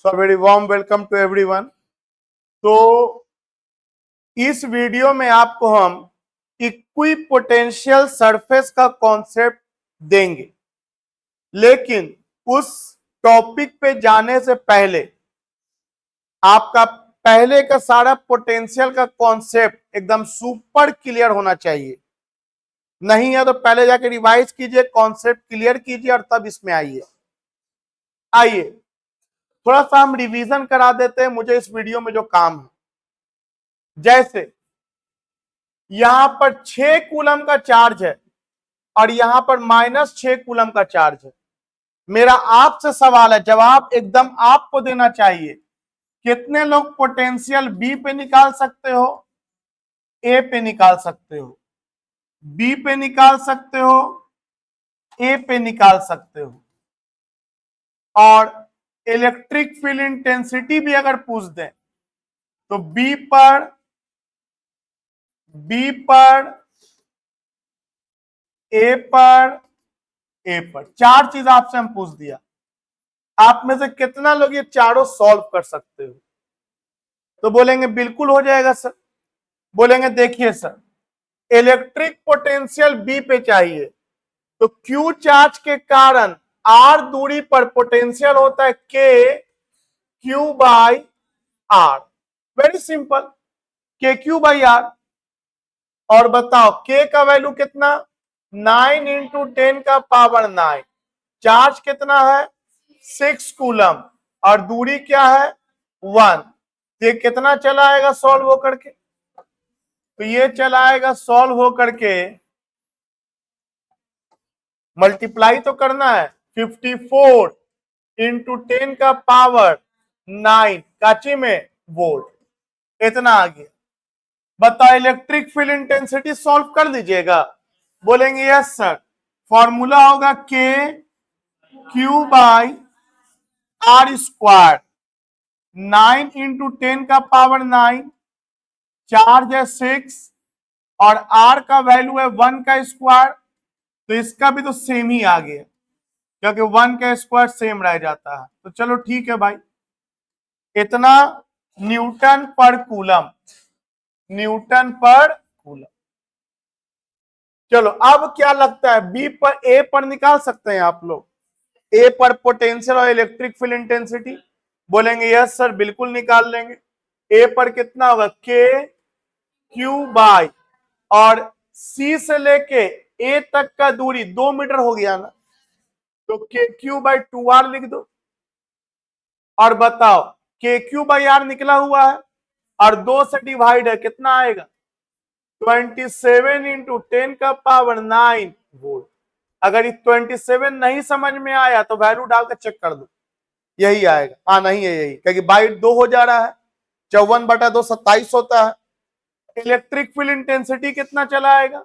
So very warm welcome to everyone. तो इस video में आपको हम इक्विपोटेंशियल सरफेस का कॉन्सेप्ट देंगे, लेकिन उस टॉपिक पे जाने से पहले आपका पहले का सारा पोटेंशियल का कॉन्सेप्ट एकदम सुपर क्लियर होना चाहिए। नहीं है तो पहले जाके रिवाइज कीजिए, कॉन्सेप्ट क्लियर कीजिए और तब इसमें आइए। थोड़ा सा हम रिवीजन करा देते हैं मुझे इस वीडियो में जो काम है। जैसे यहां पर 6 कूलम का चार्ज है और यहां पर -6 कूलम का चार्ज है। मेरा आपसे सवाल है, जवाब एकदम आपको देना चाहिए। कितने लोग पोटेंशियल बी पे निकाल सकते हो, ए पे निकाल सकते हो, बी पे निकाल सकते हो, ए पे निकाल सकते हो? और इलेक्ट्रिक फील्ड इंटेंसिटी भी अगर पूछ दें तो बी पर, ए पर, ए पर, चार चीज आपसे हम पूछ दिया। आप में से कितना लोग ये चारों सॉल्व कर सकते हो? तो बोलेंगे बिल्कुल हो जाएगा सर। बोलेंगे देखिए सर, इलेक्ट्रिक पोटेंशियल बी पे चाहिए तो क्यू चार्ज के कारण आर दूरी पर पोटेंशियल होता है K Q by R. Very simple, K Q by R. और बताओ के का वैल्यू कितना? 9 इंटू 10 का पावर 9। चार्ज कितना है? 6 कूलम और दूरी क्या है? 1। ये कितना चला आएगा सॉल्व होकर के? तो ये चला आएगा सॉल्व होकर के, मल्टीप्लाई तो करना है, 54 इंटू 10 का पावर 9 काची में वोल्ट। इतना आ गया। बताओ इलेक्ट्रिक फील्ड इंटेंसिटी सॉल्व कर दीजिएगा। बोलेंगे यस सर। फॉर्मूला होगा K Q by R square, 9 into 10 का पावर 9, चार्ज है 6 और आर का वैल्यू है 1 का स्क्वायर। तो इसका भी तो सेम ही आ गया क्योंकि 1 का स्क्वायर सेम रह जाता है। तो चलो ठीक है भाई, इतना न्यूटन पर कूलम, न्यूटन पर कूलम। चलो अब क्या लगता है, बी पर, ए पर निकाल सकते हैं आप लोग? ए पर पोटेंशियल और इलेक्ट्रिक फील्ड इंटेंसिटी। बोलेंगे यस सर, बिल्कुल निकाल लेंगे। ए पर कितना होगा? के क्यू बाई, और सी से लेके ए तक का दूरी 2 मीटर हो गया ना, तो के क्यू बाई 2r लिख दो। और बताओ के क्यू बाई आर निकला हुआ है और 2 से डिवाइड है, कितना आएगा? 27 इंटू 10 का पावर 9 वोल्ट। अगर ये 27 नहीं समझ में आया तो वैल्यू डालकर चेक कर दो, यही आएगा। हाँ नहीं है यही, क्योंकि बाई 2 हो जा रहा है, 54/2 27 होता है। इलेक्ट्रिक फील्ड इंटेंसिटी कितना चला आएगा?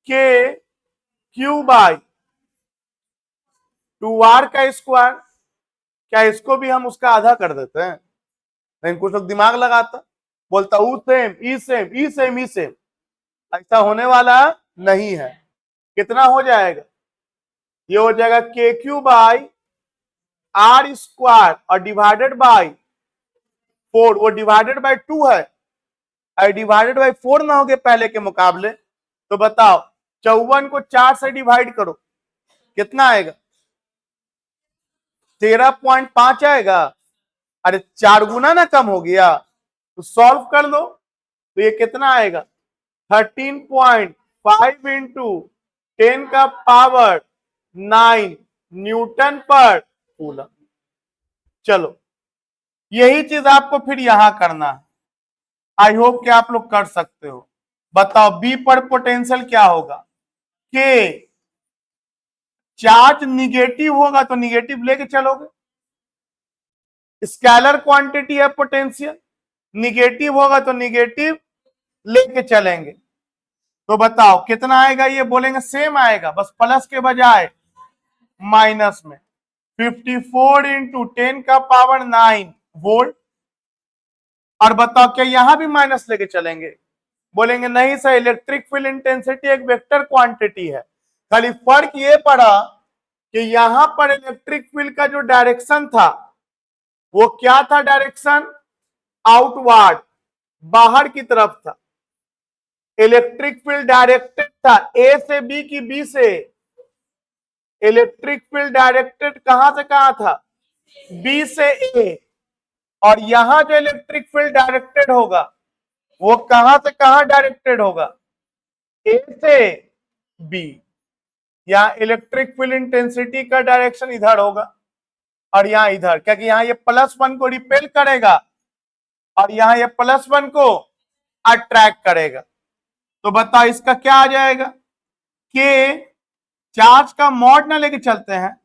के क्यू बाई 2r का स्क्वायर। क्या इसको भी हम उसका आधा कर देते हैं? लेकिन कुछ लोग दिमाग लगाता, बोलता ऊ सेम ई सेम ई सेम ई सेम। ऐसा होने वाला नहीं है। कितना हो जाएगा? ये हो जाएगा के क्यू बाई आर स्क्वायर और डिवाइडेड बाई 4। वो डिवाइडेड बाई 2 है और डिवाइडेड बाई 4 ना हो गए पहले के मुकाबले। तो बताओ 54 को 4 से डिवाइड करो, कितना आएगा? 13.5 आएगा। अरे 4 गुना ना कम हो गया। तो सॉल्व कर लो तो ये कितना आएगा? 13.5 इंटू 10 का पावर 9 न्यूटन पर कूलम। चलो यही चीज आपको फिर यहां करना है। आई होप कि आप लोग कर सकते हो। बताओ बी पर पोटेंशियल क्या होगा? के चार्ज निगेटिव होगा तो निगेटिव लेके चलोगे, स्केलर क्वांटिटी है पोटेंशियल, निगेटिव होगा तो निगेटिव लेके चलेंगे। तो बताओ कितना आएगा? ये बोलेंगे सेम आएगा, बस प्लस के बजाय माइनस में। 54 इंटू 10 का पावर 9 वोल्ट। और बताओ क्या यहां भी माइनस लेके चलेंगे? बोलेंगे नहीं सर, इलेक्ट्रिक फील्ड इंटेंसिटी एक वेक्टर क्वांटिटी है। खाली फर्क ये पड़ा कि यहां पर इलेक्ट्रिक फील्ड का जो डायरेक्शन था वो क्या था डायरेक्शन? आउटवर्ड, बाहर की तरफ था। इलेक्ट्रिक फील्ड डायरेक्टेड था ए से बी की बी से? इलेक्ट्रिक फील्ड डायरेक्टेड कहां से कहां था? बी से ए। और यहां जो इलेक्ट्रिक फील्ड डायरेक्टेड होगा वो कहां से कहां डायरेक्टेड होगा? ए से बी। यहां इलेक्ट्रिक फील्ड इंटेंसिटी का डायरेक्शन इधर होगा और यहां इधर, क्योंकि यहां ये +1 को रिपेल करेगा और यहां ये +1 को अट्रैक्ट करेगा। तो बताओ इसका क्या आ जाएगा? के चार्ज का मॉड ना लेके चलते हैं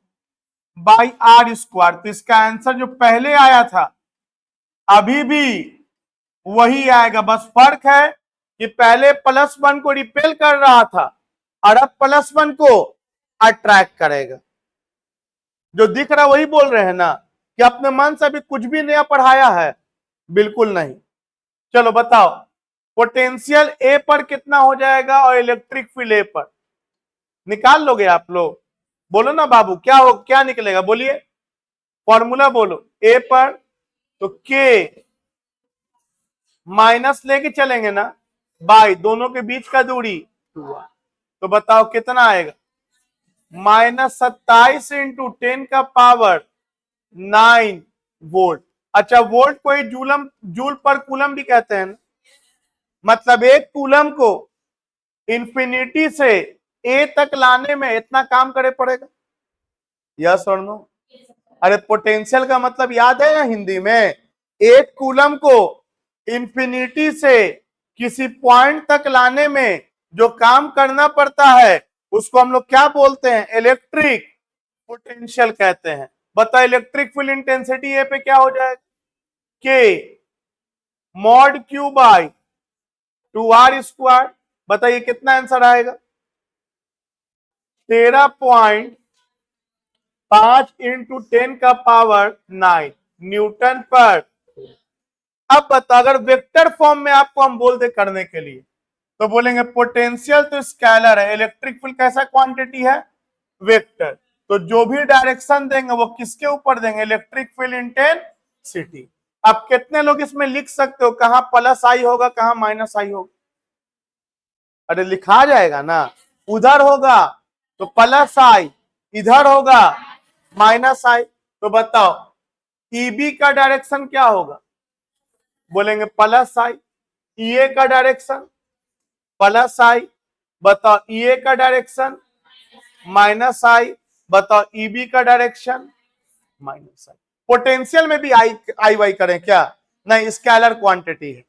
बाई आर स्क्वायर। तो इसका आंसर जो पहले आया था अभी भी वही आएगा, बस फर्क है कि पहले +1 को रिपेल कर रहा था और अब +1 को अट्रैक्ट करेगा। जो दिख रहा वही बोल रहे हैं ना कि अपने मन से अभी कुछ भी नया पढ़ाया है? बिल्कुल नहीं। चलो बताओ पोटेंशियल ए पर कितना हो जाएगा और इलेक्ट्रिक फील्ड ए पर? निकाल लोगे आप लोग? बोलो ना बाबू, क्या निकलेगा? बोलिए, फॉर्मूला बोलो। ए पर तो के माइनस लेके चलेंगे ना, बाई दोनों के बीच का दूरी 2r। तो बताओ कितना आएगा? -27 इंटू 10 का पावर 9 वोल्ट। अच्छा, वोल्ट को ही जूल पर कूलम भी कहते हैं ना? मतलब एक कूलम को इंफिनिटी से ए तक लाने में इतना काम करे पड़ेगा। यस और नो? अरे पोटेंशियल का मतलब याद है ना हिंदी में? एक कूलम को इंफिनिटी से किसी पॉइंट तक लाने में जो काम करना पड़ता है उसको हम लोग क्या बोलते हैं? इलेक्ट्रिक पोटेंशियल कहते हैं। बताओ इलेक्ट्रिक फील्ड इंटेंसिटी ए पे क्या हो जाएगा? के mod Q by 2r square. बताइए कितना आंसर आएगा? 13.5 इंटू 10 का पावर 9 न्यूटन पर। अब बता, अगर वेक्टर फॉर्म में आपको हम बोल दे करने के लिए तो बोलेंगे पोटेंशियल तो स्केलर है, इलेक्ट्रिक फील्ड कैसा क्वांटिटी है? वेक्टर। तो जो भी डायरेक्शन देंगे वो किसके ऊपर देंगे? Electric field intensity. अब कितने लोग इसमें लिख सकते हो कहां +i होगा कहां -i होगा? अरे लिखा जाएगा ना, उधर होगा तो +i, इधर होगा -i। तो बताओ ईबी का डायरेक्शन क्या होगा? बोलेंगे +i। ईए का डायरेक्शन +i। बताओ ईए का डायरेक्शन -i। बताओ ईबी का डायरेक्शन -i। पोटेंशियल में भी आई वाई करें क्या? नहीं, स्केलर क्वांटिटी है।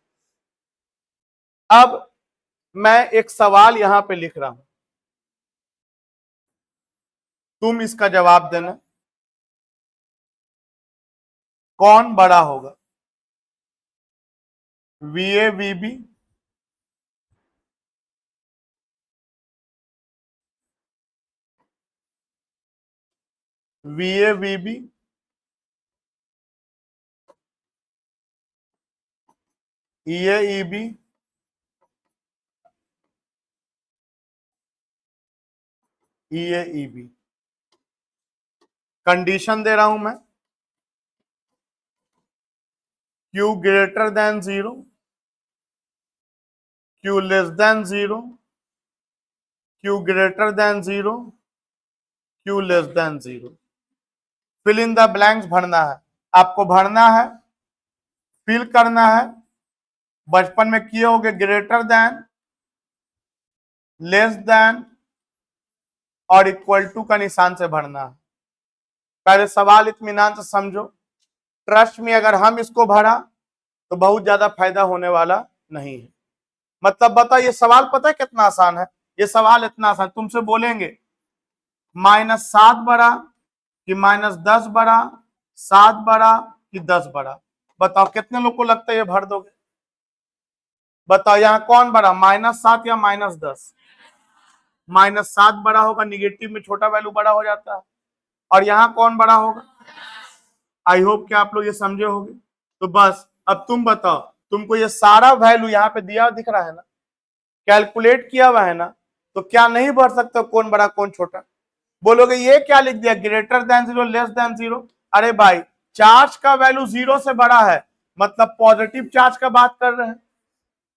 अब मैं एक सवाल यहां पे लिख रहा हूं, तुम इसका जवाब देना। कौन बड़ा होगा? VA VB, VA VB, EA EB, EA EB. Condition दे रहा हूं मैं, Q greater than 0, Q less than 0, Q greater than 0, Q less than 0। Fill in the blanks भरना है, आपको भरना है, फिल करना है। बचपन में किए होगे ग्रेटर देन, लेस देन और इक्वल टू का निशान से भरना है। पहले सवाल इत्मीनान से समझो। ट्रस्ट में अगर हम इसको भरा तो बहुत ज्यादा फायदा होने वाला नहीं है। मतलब बता, ये सवाल पता है कितना आसान है? ये सवाल इतना आसान, तुमसे बोलेंगे -7 बड़ा कि -10 बड़ा, 7 बड़ा कि 10 बड़ा? बताओ कितने लोग को लगता है ये भर दोगे? बताओ यहां कौन बड़ा, -7 या -10? -7 बड़ा होगा, निगेटिव में छोटा वैल्यू बड़ा हो जाता है। और यहां कौन बड़ा होगा? आई होप कि आप लोग ये समझे होंगे। तो बस अब तुम बताओ, तुमको ये सारा वैल्यू यहाँ पे दिया दिख रहा है ना, कैलकुलेट किया हुआ है ना, तो क्या नहीं भर सकते कौन बड़ा कौन छोटा? बोलोगे ये क्या लिख दिया, ग्रेटर देन 0 लेस देन 0? अरे भाई चार्ज का वैल्यू 0 से बड़ा है, मतलब पॉजिटिव चार्ज का बात कर रहे हैं,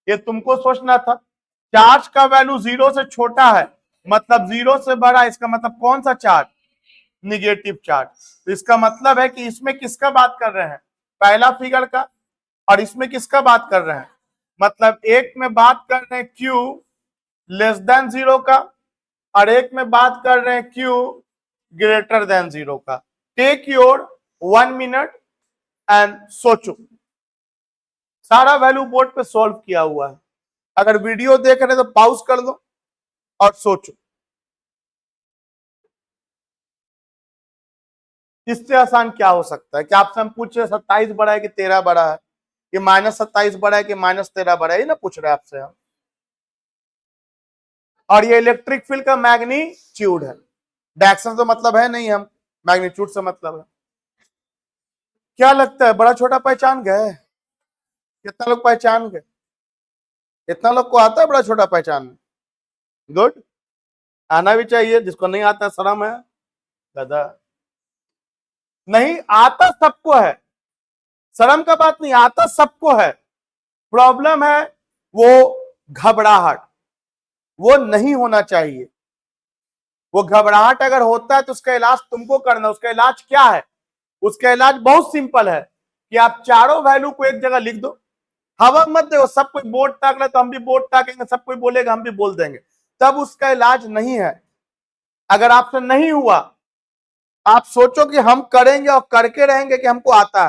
ये तुमको सोचना था। चार्ज का वैल्यू 0 से छोटा है, मतलब 0 से बड़ा, इसका मतलब कौन सा चार्ज? Negative charge. तो इसका मतलब है कि इसमें किसका बात कर रहे हैं? पहला फिगर का। और इसमें किसका बात कर रहे हैं? मतलब एक में बात कर रहे हैं Q लेस देन 0 का, और एक में बात कर रहे हैं Q ग्रेटर देन 0 का। टेक योर 1 मिनट एंड सोचो। सारा वैल्यू बोर्ड पे सॉल्व किया हुआ है, अगर वीडियो देख रहे हैं तो पॉज कर दो और सोचो। इससे आसान क्या हो सकता है? कि आपसे हम पूछ रहे 27 बड़ा है कि 13 बड़ा है, कि -27 बड़ा है कि -13 बड़ा है, ये ना पूछ रहे आपसे हम। और ये इलेक्ट्रिक फील्ड का मैग्नीट्यूड है, डायरेक्शन तो मतलब है नहीं, हम मैग्नीट्यूड से मतलब है। क्या लगता है बड़ा छोटा पहचान गए? कितना लोग पहचान गए? इतना लोग को आता है बड़ा छोटा पहचान? गुड, आना भी चाहिए, जिसको नहीं आता शर्म है दादा। नहीं आता सबको है, शर्म का बात नहीं, आता सबको है। प्रॉब्लम है वो घबराहट, वो नहीं होना चाहिए। वो घबराहट अगर होता है तो उसका इलाज तुमको करना। उसका इलाज क्या है? उसका इलाज बहुत सिंपल है कि आप चारों वैल्यू को एक जगह लिख दो। हवा मत दो, सब कोई बोर्ड ताक रहा तो हम भी बोर्ड ताकेंगे, सब कोई बोलेगा हम भी बोल देंगे, तब उसका इलाज नहीं है। अगर आपसे नहीं हुआ, आप सोचो कि हम करेंगे और करके रहेंगे कि हमको आता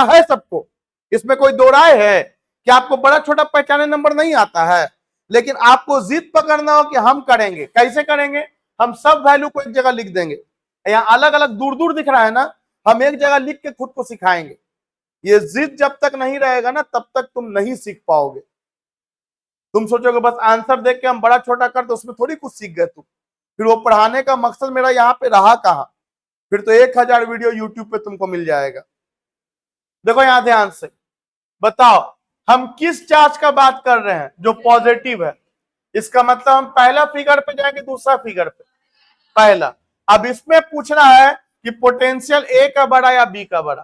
है सबको, इसमें कोई दो राय है कि आपको बड़ा छोटा पहचाने नंबर नहीं आता है, लेकिन आपको जिद पकड़ना हो कि हम करेंगे। कैसे करेंगे? हम सब वैल्यू को एक जगह लिख देंगे। यहाँ अलग अलग दूर दूर दिख रहा है ना, हम एक जगह लिख के खुद को सिखाएंगे। ये जिद जब तक नहीं रहेगा ना, तब तक तुम नहीं सीख पाओगे। तुम सोचोगे बस आंसर देख के हम बड़ा छोटा कर दो, उसमें थोड़ी कुछ सीख गए तुम। फिर वो पढ़ाने का मकसद मेरा यहाँ पे रहा कहां? फिर तो 1000 वीडियो यूट्यूब पे तुमको मिल जाएगा। देखो यहां ध्यान से बताओ, हम किस चार्ज का बात कर रहे हैं? जो पॉजिटिव है। इसका मतलब हम पहला फिगर पे जाएंगे, दूसरा फिगर पे पहला। अब इसमें पूछना है कि पोटेंशियल ए का बड़ा या बी का बड़ा।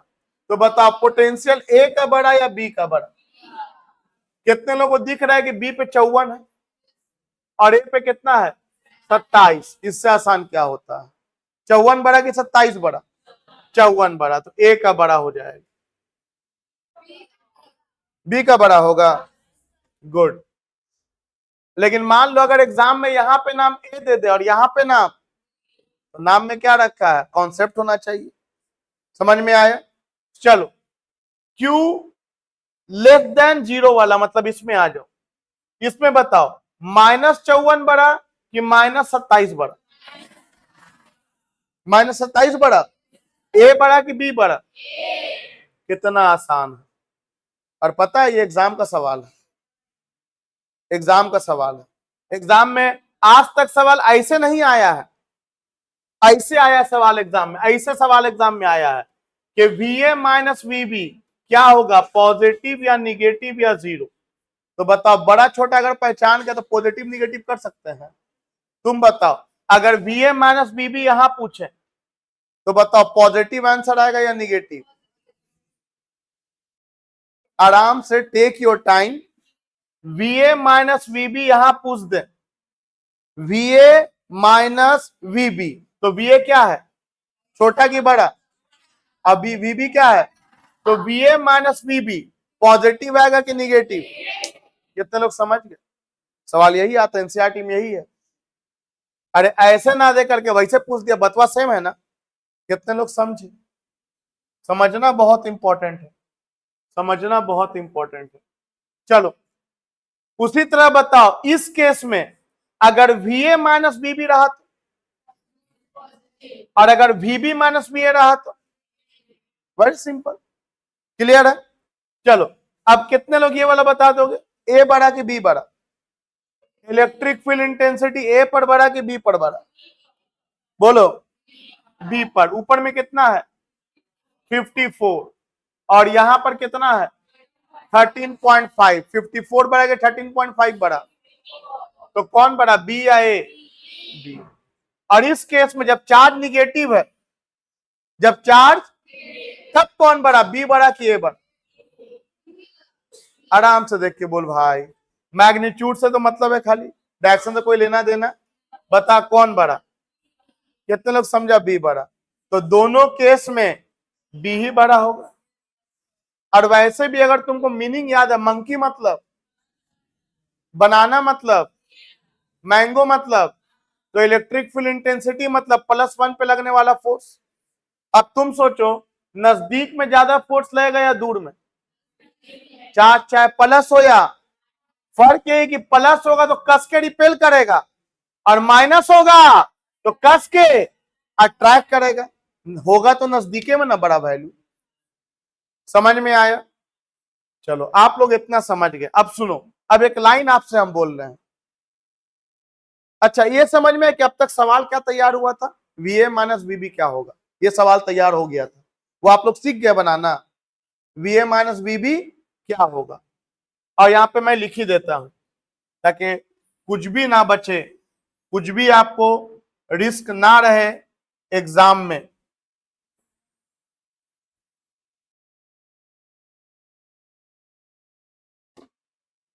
तो बताओ पोटेंशियल ए का बड़ा या बी का बड़ा? कितने लोगों को दिख रहा है कि बी पे 54 है और ए पे कितना है? 27। इससे आसान क्या होता है? 54 बड़ा कि 27 बड़ा? 54 बड़ा, तो ए का बड़ा हो जाएगा, बी का बड़ा होगा। गुड। लेकिन मान लो अगर एग्जाम में यहां पे नाम ए दे दे और यहां पे नाम, तो नाम में क्या रखा है? कॉन्सेप्ट होना चाहिए। समझ में आया? चलो Q लेस देन 0 वाला, मतलब इसमें आ जाओ। इसमें बताओ -54 बड़ा कि -27 बड़ा? -27 बड़ा। ए बड़ा कि बी बड़ा? कितना आसान है। और पता है ये एग्जाम का सवाल है, एग्जाम का सवाल है। एग्जाम में आज तक सवाल ऐसे नहीं आया है, ऐसे आया सवाल एग्जाम में, ऐसे सवाल एग्जाम में आया है कि VA माइनस VB क्या होगा? पॉजिटिव या निगेटिव या 0? तो बताओ बड़ा छोटा अगर पहचान गया तो पॉजिटिव निगेटिव कर सकते हैं। तुम बताओ अगर VA माइनस VB यहां पूछे तो बताओ पॉजिटिव आंसर आएगा या निगेटिव? आराम से take your time. VA minus VB यहां पूछ दे, VA माइनस VB, तो VA क्या है? छोटा कि बड़ा? अभी VB क्या है? तो VA माइनस VB पॉजिटिव आएगा कि निगेटिव? कितने लोग समझ गए? सवाल यही आता है, एनसीईआरटी में यही है। अरे ऐसे ना दे करके वैसे पूछ दिया, बतवा सेम है ना। कितने लोग समझे? समझना बहुत इंपॉर्टेंट है, समझना बहुत इंपॉर्टेंट है। चलो उसी तरह बताओ इस केस में अगर VA माइनस VB रहा तो, और अगर VB माइनस VA रहा तो? वेरी सिंपल, क्लियर है? चलो अब कितने लोग ये वाला बता दोगे, ए बड़ा कि बी बड़ा? इलेक्ट्रिक फील्ड इंटेंसिटी ए पर बड़ा कि बी पर बड़ा? बोलो। बी पर। ऊपर में कितना है? 54 और यहां पर कितना है? 13.5। 54 बड़ा कि 13.5 बड़ा? तो कौन बड़ा, बी या ए? बी। और इस केस में जब चार्ज निगेटिव है, जब चार्ज तब कौन बड़ा, बी बड़ा कि ए बड़ा? आराम से देख के बोल भाई, मैग्नीट्यूड से तो मतलब है खाली, डायरेक्शन से कोई लेना देना। बता कौन बड़ा? कितने लोग समझा बी बड़ा? तो दोनों केस में बी ही बड़ा होगा। और वैसे भी अगर तुमको मीनिंग याद है, मंकी मतलब, बनाना मतलब, मैंगो मतलब, तो इलेक्ट्रिक फील्ड इंटेंसिटी मतलब +1 पे लगने वाला फोर्स। अब तुम सोचो, नजदीक में ज्यादा फोर्स लगेगा या दूर में? चाहे प्लस हो या, फर्क ये है कि प्लस होगा तो कस के रिपेल करेगा, और माइनस होगा तो कस के अट्रैक्ट करेगा। होगा तो नजदीके में ना बड़ा वैल्यू। समझ में आया? चलो आप लोग इतना समझ गए। अब सुनो, अब एक लाइन आपसे हम बोल रहे हैं। अच्छा ये समझ में कि अब तक सवाल क्या तैयार हुआ था, VA माइनस VB क्या होगा, ये सवाल तैयार हो गया था, वो आप लोग सीख गए बनाना। VA माइनस VB क्या होगा, और यहां पे मैं लिख ही देता हूं ताकि कुछ भी ना बचे, कुछ भी आपको रिस्क ना रहे एग्जाम में।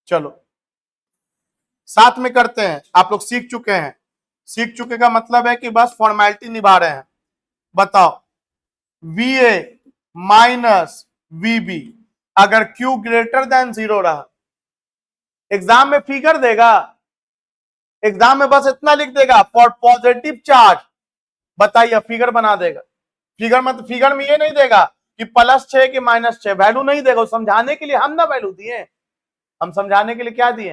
चलो साथ में करते हैं, आप लोग सीख चुके हैं। सीख चुके का मतलब है कि बस फॉर्मेलिटी निभा रहे हैं। बताओ, VA माइनस VB अगर Q ग्रेटर देन 0 रहा, एग्जाम में फिगर देगा, एग्जाम में बस इतना लिख देगा फॉर पॉजिटिव चार्ज, बताइए फिगर बना देगा। फिगर में, तो फिगर में ये नहीं देगा कि +6 कि -6, वैल्यू नहीं देगा। समझाने के लिए हम ना वैल्यू दिए, हम समझाने के लिए क्या दिए,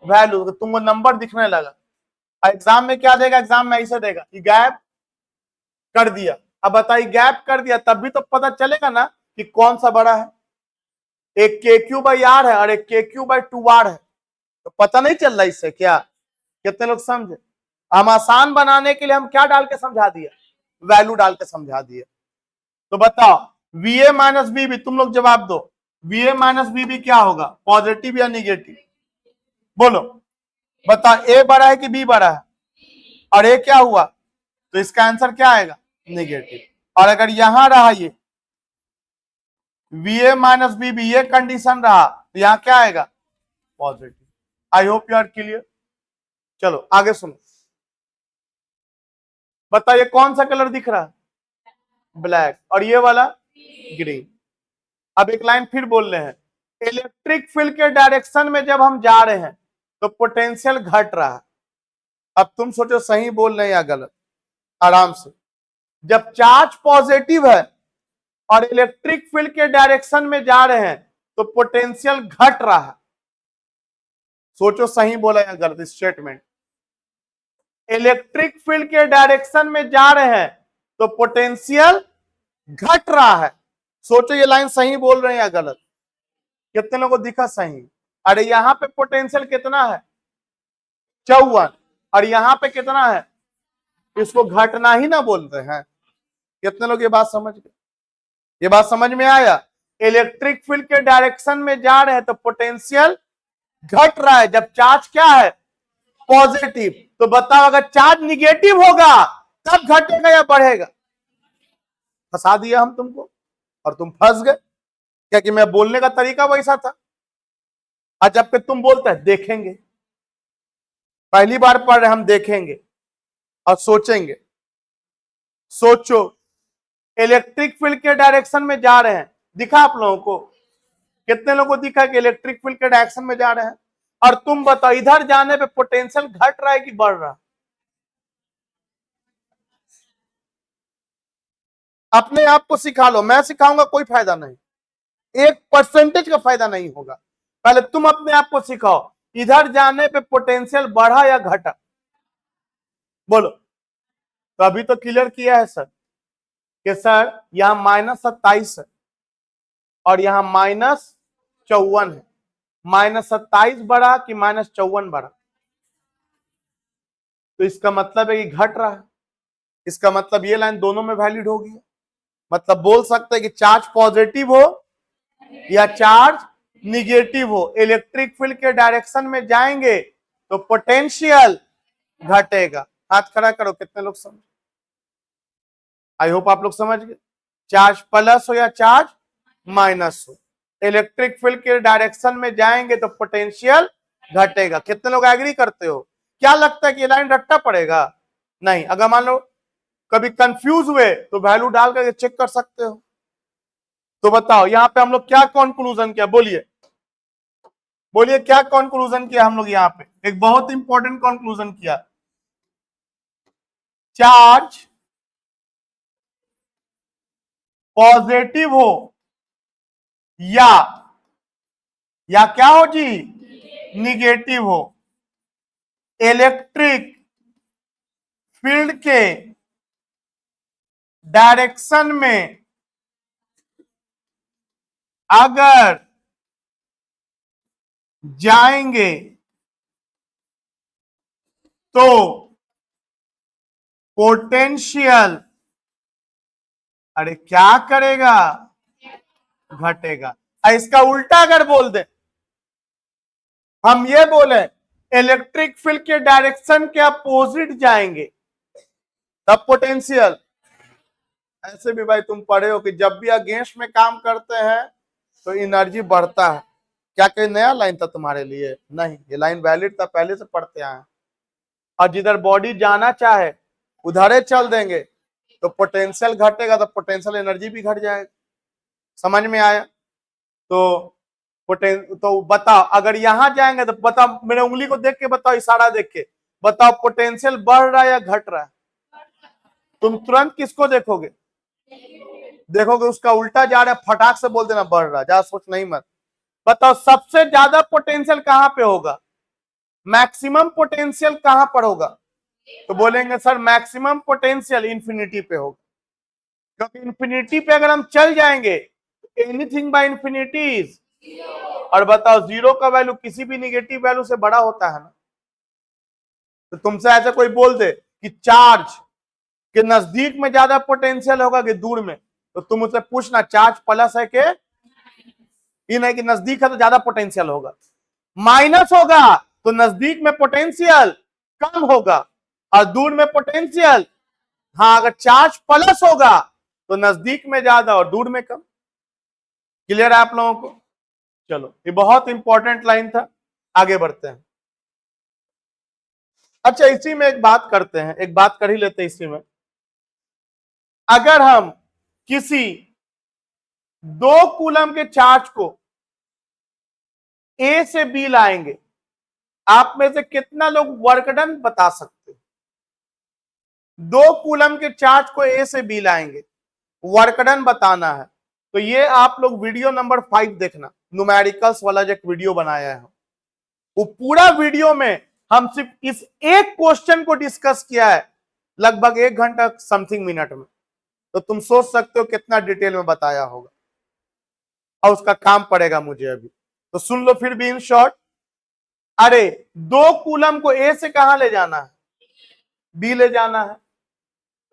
वैल्यू। तो तुमको नंबर दिखने लगा। एग्जाम में क्या देगा, एग्जाम में ऐसे देगा कि गैप कर दिया। अब बताइए गैप कर दिया तब भी तो पता चलेगा ना कि कौन सा बड़ा है। एक KQ/R है और एक KQ/2R है, तो पता नहीं चल रहा इससे क्या? कितने लोग समझे? हम आसान बनाने के लिए हम क्या डाल के समझा दिया, वैल्यू डाल के समझा दिया। तो बताओ VA माइनस VB, तुम लोग जवाब दो, VA माइनस VB क्या होगा, पॉजिटिव या निगेटिव? बोलो, बता A बड़ा है कि B बड़ा है? और A क्या हुआ, तो इसका आंसर क्या आएगा, निगेटिव। और अगर यहां रहा ये VA माइनस VB, ये कंडीशन रहा, तो यहां क्या आएगा, positive. I hope you are clear. चलो आगे सुनो, बताइए कौन सा कलर दिख रहा है, ब्लैक, और ये वाला ग्रीन। अब एक लाइन फिर बोल रहे हैं, इलेक्ट्रिक फील्ड के डायरेक्शन में जब हम जा रहे हैं तो पोटेंशियल घट रहा है। अब तुम सोचो सही बोल रहे हैं या गलत, आराम से। जब चार्ज पॉजिटिव है और इलेक्ट्रिक फील्ड के डायरेक्शन में जा रहे हैं तो पोटेंशियल घट रहा है। सोचो सही बोला या गलत स्टेटमेंट। इलेक्ट्रिक फील्ड के डायरेक्शन में जा रहे हैं तो पोटेंशियल घट रहा है। सोचो ये लाइन सही बोल रहे हैं या गलत? कितने लोगों को दिखा सही? अरे यहां पे पोटेंशियल कितना है, 54, और यहां पे कितना है, इसको घटना ही ना बोलते हैं। कितने लोग ये बात समझ गए? ये बात समझ में आया? इलेक्ट्रिक फील्ड के डायरेक्शन में जा रहे हैं तो पोटेंशियल घट रहा है जब चार्ज क्या है, पॉजिटिव। तो बताओ अगर चार्ज निगेटिव होगा तब घटेगा या बढ़ेगा? फंसा दिया हम तुमको और तुम फंस गए, क्या कि मैं बोलने का तरीका वैसा था। आज जबकि तुम बोलते हैं देखेंगे, पहली बार पढ़ रहे हम देखेंगे और सोचेंगे। सोचो इलेक्ट्रिक फील्ड के डायरेक्शन में जा रहे हैं, दिखा आप लोगों को? कितने लोगों को दिखा कि इलेक्ट्रिक फील्ड के डायरेक्शन में जा रहे हैं? और तुम बताओ इधर जाने पे पोटेंशियल घट रहा है कि बढ़ रहा है? अपने आप को सिखा लो, मैं सिखाऊंगा कोई फायदा नहीं, 1% का फायदा नहीं होगा। पहले तुम अपने आप को सिखाओ, इधर जाने पे पोटेंशियल बढ़ा या घटा, बोलो। तो अभी तो क्लियर किया है सर कि सर यहां -27 है और यहां -54 है। -27 बढ़ा कि -54 बढ़ा? तो इसका मतलब है कि घट रहा है। इसका मतलब ये लाइन दोनों में वैलिड होगी। मतलब बोल सकते हैं कि चार्ज पॉजिटिव हो या चार्ज निगेटिव हो, इलेक्ट्रिक फील्ड के डायरेक्शन में जाएंगे तो पोटेंशियल घटेगा। हाथ खड़ा करो, कितने लोग समझ? आई होप आप लोग समझ गए। चार्ज प्लस हो या चार्ज माइनस हो, इलेक्ट्रिक फील्ड के डायरेक्शन में जाएंगे तो पोटेंशियल घटेगा। कितने लोग एग्री करते हो? क्या लगता है कि ये लाइन रट्टा पड़ेगा? नहीं। अगर मान लो कभी कंफ्यूज हुए तो वैल्यू डाल करके चेक कर सकते हो। तो बताओ यहां पे हम लोग क्या कंक्लूजन किया? बोलिए बोलिए, क्या कंक्लूजन किया हम लोग? यहां पे एक बहुत इंपॉर्टेंट कंक्लूजन किया, चार्ज पॉजिटिव हो या क्या हो जी, निगेटिव हो, इलेक्ट्रिक फील्ड के डायरेक्शन में अगर जाएंगे तो पोटेंशियल, अरे क्या करेगा, घटेगा। इसका उल्टा अगर बोल दे, हम ये बोले इलेक्ट्रिक फील्ड के डायरेक्शन के अपोजिट जाएंगे तब पोटेंशियल। ऐसे भी भाई तुम पढ़े हो कि जब भी अगेंस्ट में काम करते हैं तो एनर्जी बढ़ता है। क्या कोई नया लाइन था तुम्हारे लिए? नहीं, ये लाइन वैलिड था, पहले से पढ़ते आए। और जिधर बॉडी जाना चाहे उधर चल देंगे तो पोटेंशियल घटेगा, तो पोटेंशियल एनर्जी भी घट जाएगा। समझ में आया? तो बताओ अगर यहां जाएंगे तो बताओ, मेरे उंगली को देख के बताओ, इशारा देख के बताओ, पोटेंशियल बढ़ रहा है या घट रहा है? तुम तुरंत किसको देखोगे? देखोगे उसका उल्टा जा रहा है, फटाक से बोल देना बढ़ रहा है, ज्यादा सोच नहीं मत। बताओ सबसे ज्यादा पोटेंशियल कहां पे होगा, मैक्सिमम पोटेंशियल कहां पर होगा? तो बोलेंगे सर मैक्सिमम पोटेंशियल इंफिनिटी पे होगा, क्योंकि इंफिनिटी पे अगर हम चल जाएंगे एनीथिंग बाय इंफिनिटी इज, और बताओ जीरो का वैल्यू किसी भी निगेटिव वैल्यू से बड़ा होता है ना। तो तुमसे ऐसे कोई बोल दे कि चार्ज के नजदीक में ज्यादा पोटेंशियल होगा कि दूर में, तो तुम उससे पूछना चार्ज प्लस है के, ये नहीं कि नजदीक है तो ज्यादा पोटेंशियल होगा, माइनस होगा तो नजदीक में पोटेंशियल कम होगा और दूर में पोटेंशियल, हाँ अगर चार्ज प्लस होगा तो नजदीक में ज्यादा और दूर में कम। क्लियर है आप लोगों को? चलो ये बहुत इंपॉर्टेंट लाइन था, आगे बढ़ते हैं। अच्छा इसी में एक बात करते हैं, एक बात कर ही लेते हैं इसी में। अगर हम किसी 2 कूलम के चार्ज को ए से बी लाएंगे, आप में से कितना लोग वर्क डन बता सकते? 2 कूलम के चार्ज को ए से बी लाएंगे, वर्क डन बताना है। तो ये आप लोग वीडियो नंबर 5 देखना, न्यूमेरिकल्स वाला जो एक वीडियो बनाया है, वो पूरा वीडियो में हम सिर्फ इस एक क्वेश्चन को डिस्कस किया है लगभग 1 घंटा समथिंग मिनट में। तो तुम सोच सकते हो कितना डिटेल में बताया होगा, और उसका काम पड़ेगा मुझे अभी। तो सुन लो फिर भी इन शॉर्ट। अरे 2 कूलम को ए से कहां ले जाना है, बी ले जाना है।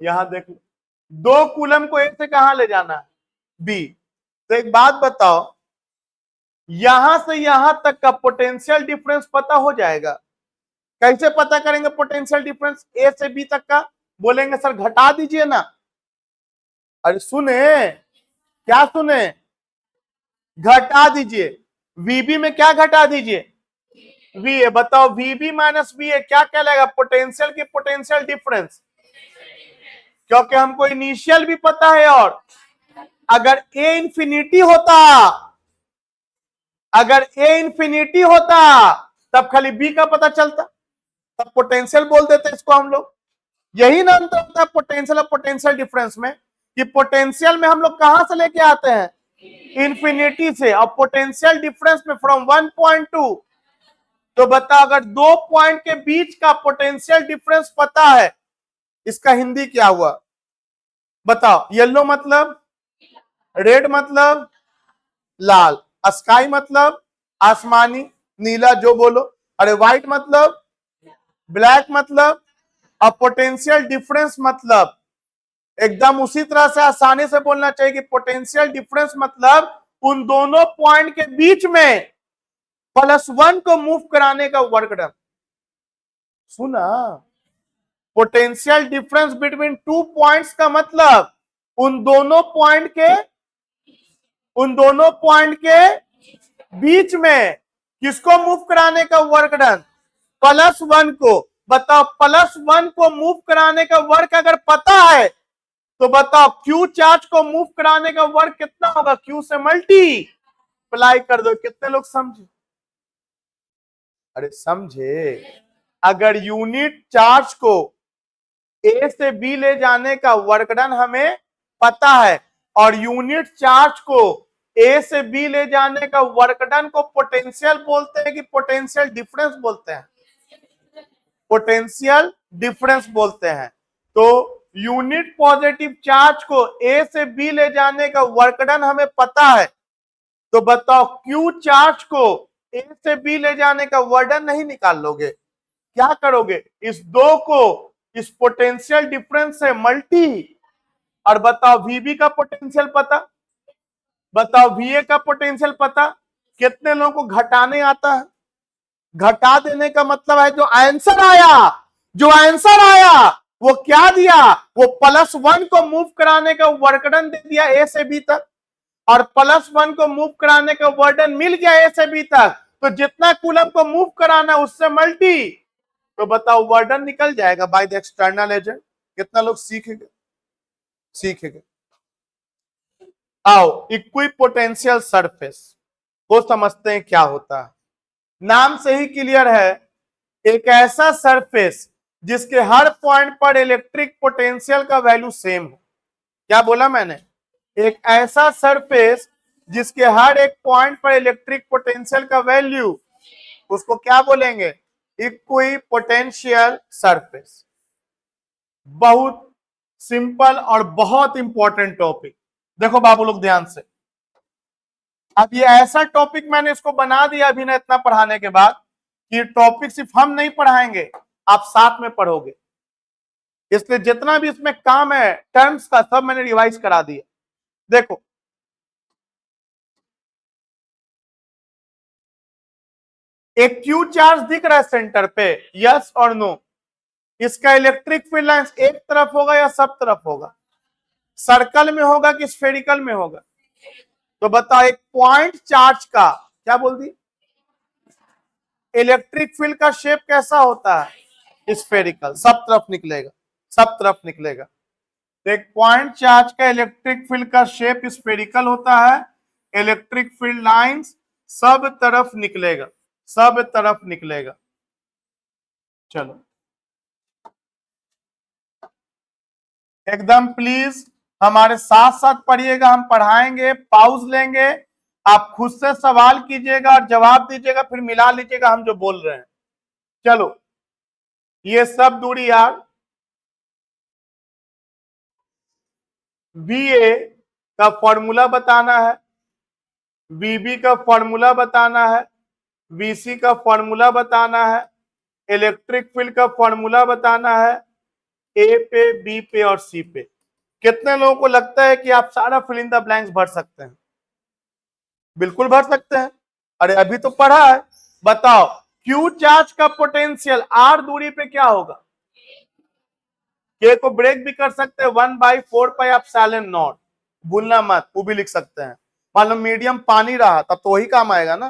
यहां देख लो 2 कूलम को ए से कहां ले जाना है, बी। तो एक बात बताओ, यहां से यहां तक का पोटेंशियल डिफरेंस पता हो जाएगा। कैसे पता करेंगे पोटेंशियल डिफरेंस ए से बी तक का? बोलेंगे सर घटा दीजिए ना। अरे सुने, क्या सुने, घटा दीजिए। वीबी में क्या घटा दीजिए, वी ए। बताओ वीबी माइनस वी ए क्या कहलाएगा, पोटेंशियल की पोटेंशियल डिफरेंस, क्योंकि हमको इनिशियल भी पता है। और अगर ए इंफिनिटी होता, अगर ए इंफिनिटी होता तब खाली बी का पता चलता, तब पोटेंशियल बोल देते इसको हम लोग। यही ना अंतर होता है पोटेंशियल और पोटेंशियल डिफरेंस में, कि पोटेंशियल में हम लोग कहां से लेके आते हैं, इंफिनिटी से, और पोटेंशियल डिफरेंस में फ्रॉम 1.2। तो बताओ अगर 2 पॉइंट के बीच का पोटेंशियल डिफरेंस पता है, इसका हिंदी क्या हुआ बताओ? येलो मतलब, रेड मतलब लाल, स्काई मतलब आसमानी, नीला जो बोलो, अरे व्हाइट मतलब, ब्लैक मतलब, और पोटेंशियल डिफरेंस मतलब एकदम उसी तरह से आसानी से बोलना चाहिए कि पोटेंशियल डिफरेंस मतलब उन दोनों पॉइंट के बीच में +1 को मूव कराने का वर्क डन। सुना, पोटेंशियल डिफरेंस बिटवीन 2 पॉइंट्स का मतलब उन दोनों पॉइंट के बीच में किसको मूव कराने का वर्क डन? +1 को। बताओ +1 को मूव कराने का वर्क अगर पता है तो बताओ क्यू चार्ज को मूव कराने का वर्क कितना होगा? क्यू से मल्टीप्लाई कर दो। कितने लोग समझे? अरे समझे। अगर यूनिट चार्ज को ए से बी ले जाने का वर्क डन हमें पता है और यूनिट चार्ज को ए से बी ले जाने का वर्क डन को पोटेंशियल बोलते हैं कि पोटेंशियल डिफरेंस बोलते हैं? पोटेंशियल डिफरेंस बोलते हैं। तो यूनिट पॉजिटिव चार्ज को ए से बी ले जाने का वर्क डन हमें पता है, तो बताओ क्यू चार्ज को ए से बी ले जाने का वर्क डन नहीं निकाल लोगे? क्या करोगे? इस दो को इस पोटेंशियल डिफरेंस से मल्टी, और बताओ वीबी का पोटेंशियल पता, बताओ वीए का पोटेंशियल पता। कितने लोगों को घटाने आता है? घटा देने का मतलब है जो आंसर आया वो क्या दिया? वो +1 को मूव कराने का वर्क डन दे दिया ए से बी तक, और +1 को मूव कराने का वर्क डन मिल गया ए से बी तक, तो जितना कूलम को मूव कराना उससे मल्टी, तो बताओ वर्क डन निकल जाएगा बाय द एक्सटर्नल एजेंट। कितना लोग सीखेंगे? आओ इक्विपोटेंशियल सरफेस को समझते हैं क्या होता है। नाम से ही क्लियर है, एक ऐसा सरफेस जिसके हर पॉइंट पर इलेक्ट्रिक पोटेंशियल का वैल्यू सेम हो। क्या बोला मैंने? एक ऐसा सरफेस जिसके हर एक पॉइंट पर इलेक्ट्रिक पोटेंशियल का वैल्यू, उसको क्या बोलेंगे? Equipotential surface. बहुत सिंपल और बहुत इंपॉर्टेंट टॉपिक। देखो बाबू लोग ध्यान से, अब ये ऐसा टॉपिक मैंने इसको बना दिया अभी ना इतना पढ़ाने के बाद कि टॉपिक सिर्फ हम नहीं पढ़ाएंगे, आप साथ में पढ़ोगे। इसलिए जितना भी इसमें काम है टर्म्स का सब मैंने रिवाइज करा दिया। देखो एक क्यू चार्ज दिख रहा है सेंटर पे, यस और नो? इसका इलेक्ट्रिक फील्ड लाइंस एक तरफ होगा या सब तरफ होगा? सर्कल में होगा कि स्फेरिकल में होगा? तो बताओ एक पॉइंट चार्ज का क्या बोल दी? इलेक्ट्रिक फील्ड का शेप कैसा होता है? स्फेरिकल। सब तरफ निकलेगा। तो एक पॉइंट चार्ज का इलेक्ट्रिक फील्ड का शेप स्फेरिकल होता है। इलेक्ट्रिक फील्ड लाइंस सब तरफ निकलेगा। चलो एकदम प्लीज हमारे साथ साथ पढ़िएगा, हम पढ़ाएंगे, पाउज लेंगे, आप खुद से सवाल कीजिएगा और जवाब दीजिएगा, फिर मिला लीजिएगा हम जो बोल रहे हैं। चलो ये सब दूरी यार VA का फॉर्मूला बताना है, VB का फॉर्मूला बताना है, VC का फॉर्मूला बताना है, इलेक्ट्रिक फील्ड का फॉर्मूला बताना है, A पे, B पे और C पे। कितने लोगों को लगता है कि आप सारा फिल इन द ब्लैंक्स भर सकते हैं? बिल्कुल भर सकते हैं। अरे अभी तो पढ़ा है। बताओ क्यू चार्ज का पोटेंशियल R दूरी पे क्या होगा? K को ब्रेक भी कर सकते हैं 1/4πε0, भूलना मत, वो भी लिख सकते हैं। मान लो मीडियम पानी रहा तब तो वही काम आएगा ना,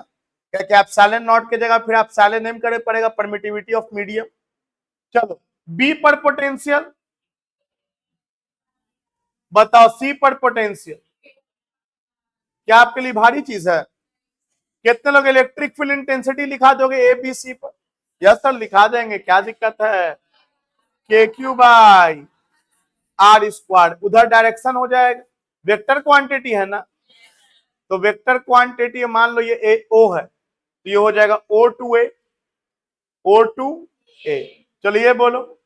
क्या ε0 की जगह फिर आप εm करे पड़ेगा, परमिटिविटी ऑफ मीडियम। चलो B पर पोटेंशियल बताओ, C पर पोटेंशियल, क्या आपके लिए भारी चीज है? कितने लोग इलेक्ट्रिक फील्ड इंटेंसिटी लिखा दोगे ABC पर? यस सर लिखा देंगे, क्या दिक्कत है? KQ/R², उधर डायरेक्शन हो जाएगा, वेक्टर क्वांटिटी है ना, तो वेक्टर क्वांटिटी मान लो ये O है तो ये हो जाएगा O2A। चलिए बोलो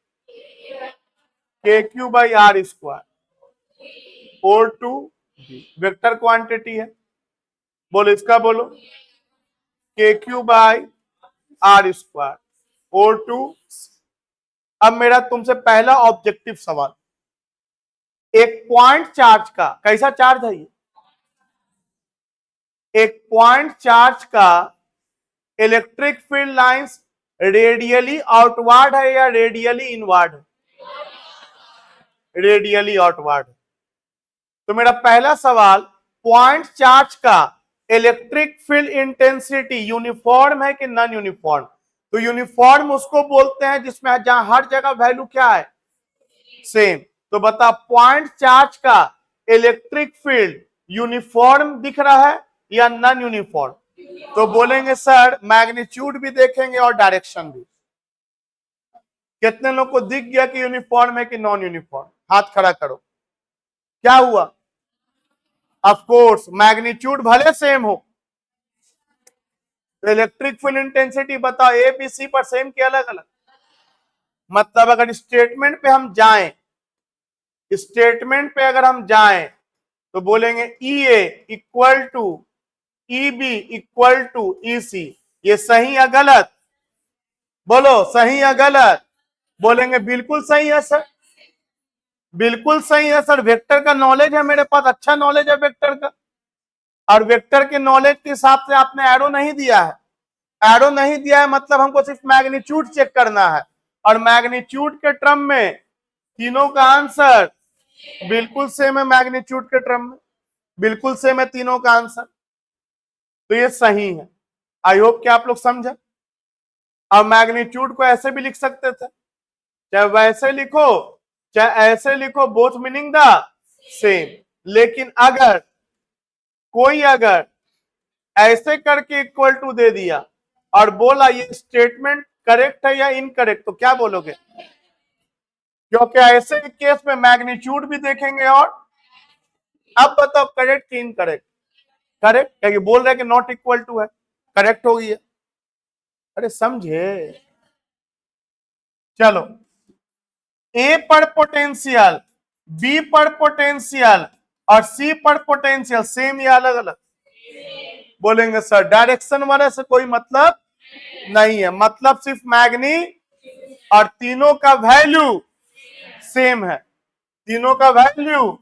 KQ/R², O2B वेक्टर क्वांटिटी है। बोलो इसका बोलो KQ/R², O2। अब मेरा तुमसे पहला ऑब्जेक्टिव सवाल, एक पॉइंट चार्ज का कैसा चार्ज है ये? एक पॉइंट चार्ज का electric field lines radially outward है या रेडियली इनवर्ड है? Radially outward. तो मेरा पहला सवाल, पॉइंट चार्ज का इलेक्ट्रिक फील्ड इंटेंसिटी यूनिफॉर्म है कि नॉन यूनिफॉर्म? तो यूनिफॉर्म उसको बोलते हैं जिसमें जहां हर जगह वैल्यू क्या है, सेम। तो बता, पॉइंट चार्ज का इलेक्ट्रिक फील्ड यूनिफॉर्म दिख रहा है या नॉन यूनिफॉर्म? तो बोलेंगे सर मैग्नीट्यूड भी देखेंगे और डायरेक्शन भी। कितने लोग को दिख गया कि यूनिफॉर्म है कि नॉन यूनिफॉर्म? हाथ खड़ा करो। क्या हुआ? ऑफ कोर्स मैग्नीट्यूड भले सेम हो, तो इलेक्ट्रिक फील्ड इंटेंसिटी बताओ ए बी सी पर सेम के अलग अलग? मतलब अगर स्टेटमेंट पे हम जाएं, स्टेटमेंट पे अगर हम जाएं तो बोलेंगे E A equal to E B equal to E C. ये सही या गलत? बोलो सही या गलत? बोलेंगे बिल्कुल सही है सर, बिल्कुल सही है सर। वेक्टर का नॉलेज है मेरे पास, अच्छा नॉलेज है वेक्टर का। और वेक्टर के नॉलेज के हिसाब से आपने एरो नहीं दिया है, एरो नहीं दिया है मतलब हमको सिर्फ मैग्नीट्यूड चेक करना है, और मैग्नीट्यूड के टर्म में तीनों का आंसर बिल्कुल सेम है। मैग्नीट्यूड के टर्म में बिल्कुल सेम है तीनों का आंसर, तो ये सही है। आई होप कि आप लोग समझे। अब मैग्नीट्यूड को ऐसे भी लिख सकते थे, चाहे वैसे लिखो चाहे ऐसे लिखो, बोथ मीनिंग द सेम। लेकिन अगर कोई अगर ऐसे करके इक्वल टू दे दिया और बोला ये स्टेटमेंट करेक्ट है या इनकरेक्ट, तो क्या बोलोगे? क्योंकि ऐसे केस में मैग्नीट्यूड भी देखेंगे। और अब बताओ करेक्ट कि इनकरेक्ट? करेक्ट, क्योंकि बोल रहे कि नॉट इक्वल टू है, करेक्ट हो गई है। अरे समझे? चलो, ए पर पोटेंशियल, बी पर पोटेंशियल और सी पर पोटेंशियल सेम या अलग अलग? बोलेंगे सर डायरेक्शन वाले से कोई मतलब नहीं है, मतलब सिर्फ मैग्नी, और तीनों का वैल्यू सेम है। तीनों का वैल्यू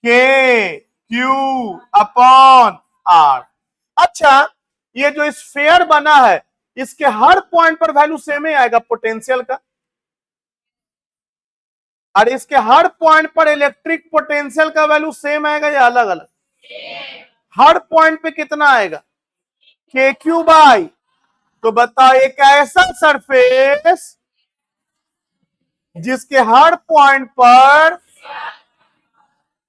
के क्यू अपॉन आर। अच्छा, ये जो स्फीयर बना है इसके हर पॉइंट पर वैल्यू सेम ही आएगा पोटेंशियल का, और इसके हर पॉइंट पर इलेक्ट्रिक पोटेंशियल का वैल्यू सेम आएगा या अलग अलग? हर पॉइंट पे कितना आएगा? के क्यू बाई। तो बताओ एक ऐसा सरफेस जिसके हर पॉइंट पर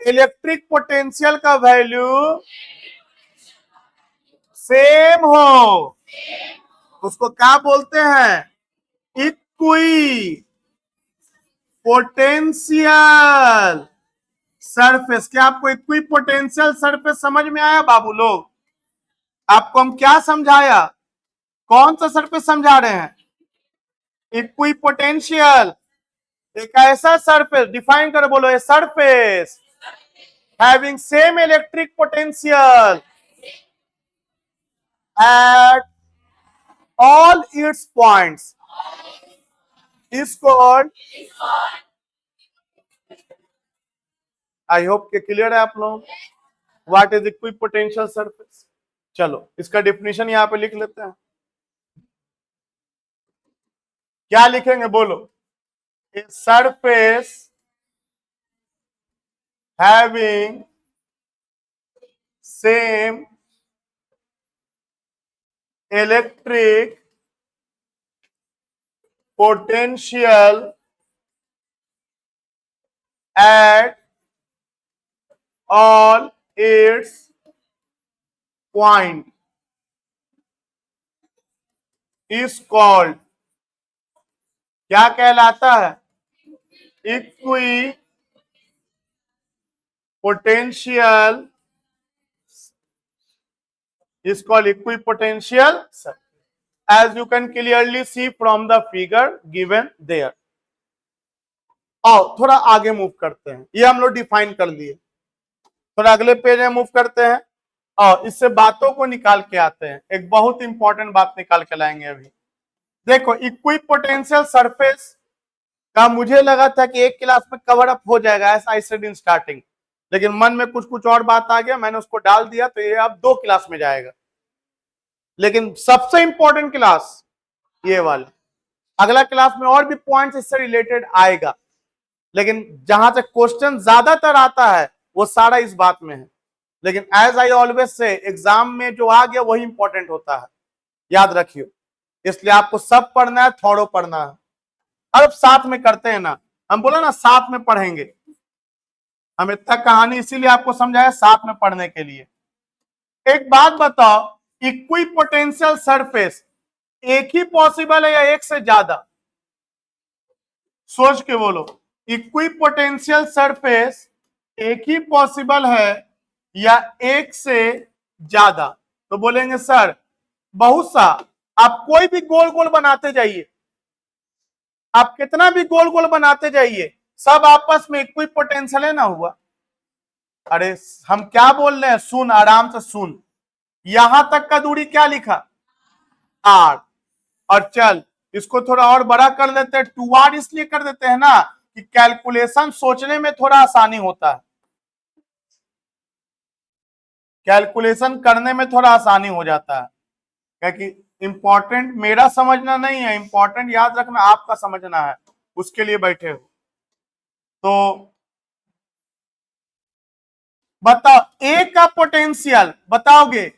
इलेक्ट्रिक पोटेंशियल का वैल्यू सेम हो, उसको क्या बोलते हैं? Equi potential surface. क्या आपको इक्वी पोटेंशियल सरफेस समझ में आया बाबू लोग? आपको हम क्या समझाया? कौन सा सरफेस समझा रहे हैं? Equipotential. एक ऐसा सरफेस, डिफाइन कर बोलो, a surface having same electric potential at all its points is called, I hope के क्लियर है आप लोग, व्हाट इज इक्विपोटेंशियल सरफेस। चलो इसका डेफिनेशन यहां पे लिख लेते हैं। क्या लिखेंगे बोलो? A surface having same electric potential at all its point is called, क्या कहलाता है? Equipotential is called equipotential surface, as you can clearly see from the figure given there. आओ थोड़ा आगे मूव करते हैं, ये हम लोग डिफाइन कर लिए, थोड़ा अगले पेज में मूव करते हैं और इससे बातों को निकाल के आते हैं। एक बहुत इंपॉर्टेंट बात निकाल के लाएंगे अभी। देखो इक्विपोटेंशियल सरफेस का मुझे लगा था कि एक क्लास में कवर अप हो जाएगा, ऐसा आई सेड इन स्टार्टिंग, लेकिन मन में कुछ कुछ और बात आ गया, मैंने उसको डाल दिया, तो ये अब 2 क्लास में जाएगा। लेकिन सबसे इंपॉर्टेंट क्लास ये वाला, अगला क्लास में और भी पॉइंट्स इससे रिलेटेड आएगा, लेकिन जहां तक क्वेश्चन ज्यादातर आता है वो सारा इस बात में है। लेकिन as I always say exam में जो आ गया वही इंपॉर्टेंट होता है, याद रखियो। इसलिए आपको सब पढ़ना है, थोड़ो पढ़ना है। अब साथ में करते हैं ना, हम बोला ना साथ में पढ़ेंगे। हम इतना कहानी इसीलिए आपको समझाया साथ में पढ़ने के लिए। एक बात बताओ, इक्विपोटेंशियल सरफेस एक ही पॉसिबल है या एक से ज्यादा? सोच के बोलो, इक्विपोटेंशियल सरफेस एक ही पॉसिबल है या एक से ज्यादा? तो बोलेंगे सर बहुत सा। आप कोई भी गोल गोल बनाते जाइए, आप कितना भी गोल गोल बनाते जाइए, सब आपस में इक्विपोटेंशियल है ना हुआ। अरे हम क्या बोल रहे हैं, सुन आराम से सुन। यहां तक का दूरी क्या लिखा? आर। और चल इसको थोड़ा और बड़ा कर देते हैं, 2r इसलिए कर देते हैं ना कि कैलकुलेशन सोचने में थोड़ा आसानी होता है, कैलकुलेशन करने में थोड़ा आसानी हो जाता है। क्योंकि इंपॉर्टेंट मेरा समझना नहीं है, इंपॉर्टेंट याद रखना आपका समझना है, उसके लिए बैठे हो। तो बताओ ए का पोटेंशियल बताओगे,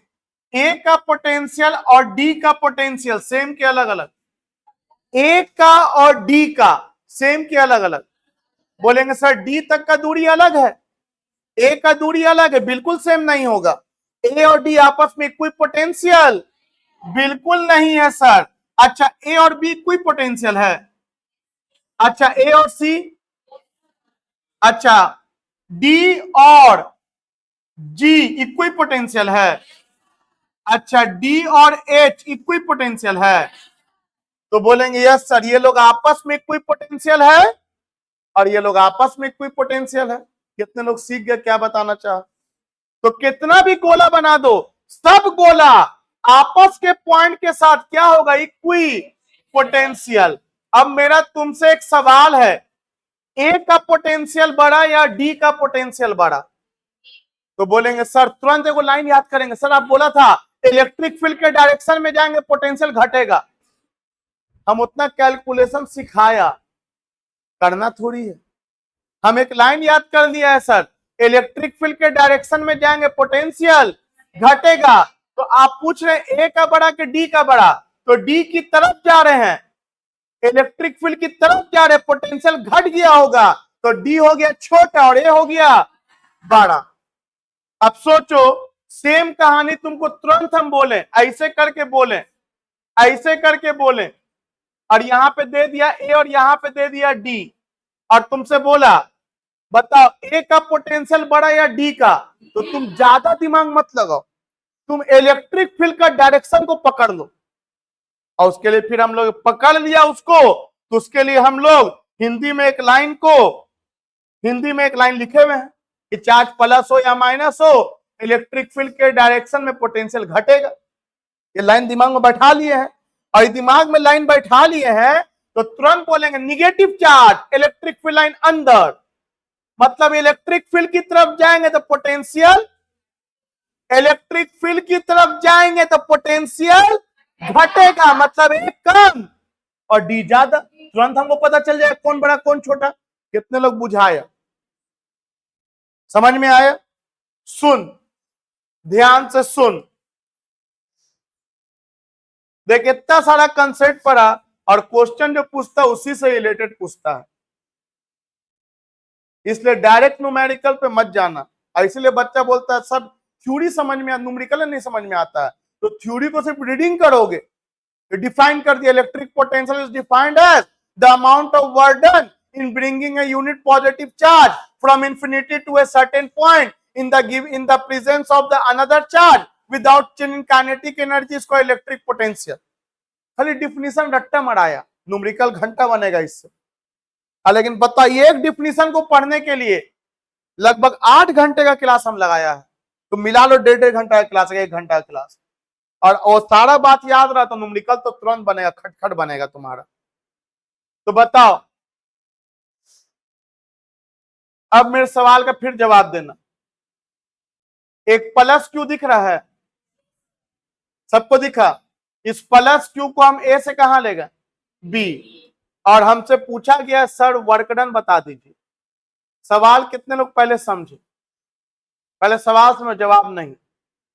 ए का पोटेंशियल और डी का पोटेंशियल सेम के अलग अलग? ए का और डी का सेम के अलग अलग? बोलेंगे सर डी तक का दूरी अलग है, ए का दूरी अलग है, बिल्कुल सेम नहीं होगा। ए और डी आपस में कोई पोटेंशियल बिल्कुल नहीं है सर। अच्छा ए और बी कोई पोटेंशियल है? अच्छा ए और सी? अच्छा डी और जी इक्वी पोटेंशियल है? अच्छा डी और एच इक्वी पोटेंशियल है? तो बोलेंगे यस सर ये लोग आपस में इक्वी पोटेंशियल है और ये लोग आपस में इक्वी पोटेंशियल है। कितने लोग सीख गए क्या बताना चाह? तो कितना भी गोला बना दो, सब गोला आपस के पॉइंट के साथ क्या होगा? Equi potential. अब मेरा तुमसे एक सवाल है, ए का पोटेंशियल बड़ा या डी का पोटेंशियल बड़ा? तो बोलेंगे सर तुरंत एगो लाइन याद करेंगे, सर आप बोला था इलेक्ट्रिक फील्ड के डायरेक्शन में जाएंगे पोटेंशियल घटेगा। हम उतना कैलकुलेशन सिखाया, करना थोड़ी है। हम एक लाइन याद कर दिया है सर, इलेक्ट्रिक फील्ड के डायरेक्शन में जाएंगे पोटेंशियल घटेगा। तो आप पूछ रहे हैं ए का बड़ा कि डी का बड़ा? तो डी की तरफ जा रहे हैं, इलेक्ट्रिक फील्ड की तरफ जा रहे, पोटेंशियल घट गया होगा, तो डी हो गया छोटा और ए हो गया बड़ा। अब सोचो सेम कहानी तुमको तुरंत हम बोले, ऐसे करके बोले, ऐसे करके बोले, और यहां पे दे दिया ए और यहां पे दे दिया डी, और तुमसे बोला बताओ ए का पोटेंशियल बड़ा या डी का? तो तुम ज्यादा दिमाग मत लगाओ, तुम इलेक्ट्रिक फील्ड का डायरेक्शन को पकड़ लो। और उसके लिए फिर हम लोग पकड़ लिया उसको, तो उसके लिए हम लोग हिंदी में एक लाइन लिखे हुए हैं कि चार्ज प्लस हो या माइनस हो, इलेक्ट्रिक फील्ड के डायरेक्शन में पोटेंशियल घटेगा। ये लाइन दिमाग में बैठा लिए हैं, और दिमाग में लाइन बैठा लिए हैं तो तुरंत बोलेंगे negative charge electric field line अंदर, मतलब इलेक्ट्रिक फील्ड की तरफ जाएंगे तो पोटेंशियल, इलेक्ट्रिक फील्ड की तरफ जाएंगे तो पोटेंशियल घटेगा, मतलब ए कम और डी ज्यादा। तुरंत हमको पता चल जाएगा कौन बड़ा कौन छोटा। कितने लोग बुझाया, समझ में आया? सुन, ध्यान से सुन, देख इतना सारा कंसेप्ट पढ़ा और क्वेश्चन जो पूछता है उसी से रिलेटेड पूछता है, इसलिए डायरेक्ट न्यूमेरिकल पे मत जाना। इसलिए बच्चा बोलता है सब थ्योरी समझ में, न्यूमेरिकल नहीं समझ में आता है, तो थ्योरी को सिर्फ रीडिंग करोगे। डिफाइन कर दिया, electric potential is defined as the amount of work done in bringing a unit positive charge from infinity to a certain point in the presence of the another charge without changing kinetic energy, इसको electric potential. खाली definition रट्टा मराया, numerical घंटा बनेगा इससे। लेकिन बताइए एक definition को पढ़ने के लिए लगभग 8 घंटे का क्लास हम लगाया है, तो मिला लो 1.5 घंटा का क्लास, 1 घंटा का क्लास, और वो सारा बात याद रहा तो न्यूमेरिकल तो तुरंत बनेगा, खटखट बनेगा तुम्हारा। तो बताओ अब मेरे सवाल का फिर जवाब देना। एक प्लस क्यू दिख रहा है, सबको दिखा? इस प्लस क्यू को हम ए से कहां लेगा? बी। और हमसे पूछा गया सर वर्क डन बता दीजिए। सवाल कितने लोग पहले समझे? पहले सवाल समझ, जवाब नहीं।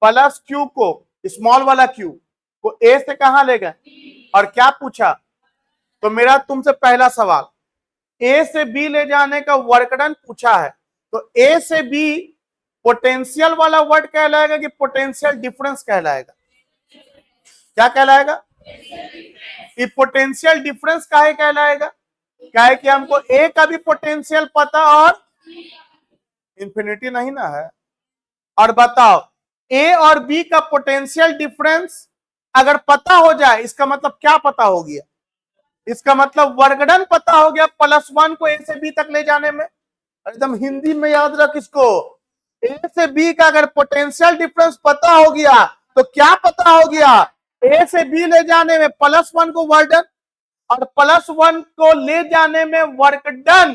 प्लस क्यू को, स्मॉल वाला क्यू को ए से कहां ले गए और क्या पूछा? तो मेरा तुमसे पहला सवाल, ए से बी ले जाने का वर्क डन पूछा है, तो ए से बी पोटेंशियल वाला वर्ड कहलाएगा कि पोटेंशियल डिफरेंस कहलाएगा? क्या कहलाएगा? ये पोटेंशियल डिफरेंस काहे कहलाएगा? क्या है कि हमको ए का भी पोटेंशियल पता और इंफिनिटी नहीं ना है। और बताओ, ए और बी का पोटेंशियल डिफरेंस अगर पता हो जाए, इसका मतलब क्या पता हो गया? इसका मतलब वर्गडन पता हो गया +1 को ए से बी तक ले जाने में। एकदम हिंदी में याद रख इसको, ए से बी का अगर पोटेंशियल डिफरेंस पता हो गया तो क्या पता हो गया? ए से बी ले जाने में +1 को वर्क और +1 को ले जाने में वर्क डन,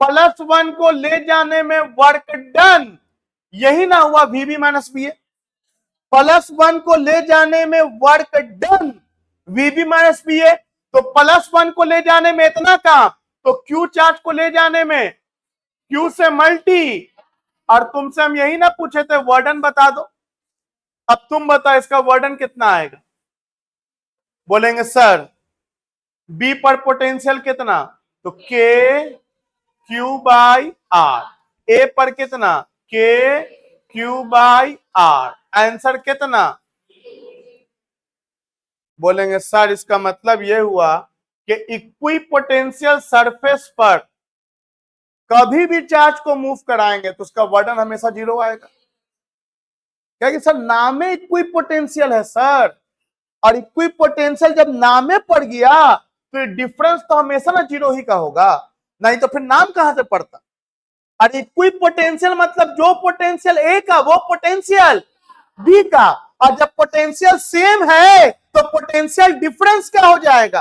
+1 को ले जाने में वर्क डन, यही ना हुआ वीबी माइनस बी ए। +1 को ले जाने में work done VB minus B A, तो +1 को ले जाने में इतना काम, तो क्यू चार्ज को ले जाने में क्यू से मल्टी, और तुमसे हम यही ना पूछे थे वर्डन बता दो। अब तुम बताओ इसका वर्डन कितना आएगा? बोलेंगे सर बी पर पोटेंशियल कितना, तो के क्यू बाई आर, ए पर कितना, के क्यू बाई आर, आंसर कितना? बोलेंगे सर इसका मतलब यह हुआ कि इक्वी पोटेंशियल सरफेस पर कभी भी चार्ज को मूव कराएंगे तो उसका वर्डन हमेशा 0 आएगा। क्या कि सर नामे इक्वी पोटेंशियल है सर, और इक्वी पोटेंशियल जब नामे पड़ गया तो डिफरेंस तो हमेशा ना 0 ही का होगा, नहीं तो फिर नाम कहां से पड़ता? और इक्वी पोटेंशियल मतलब जो पोटेंशियल ए का वो पोटेंशियल बी का, और जब पोटेंशियल सेम है तो पोटेंशियल डिफरेंस क्या हो जाएगा?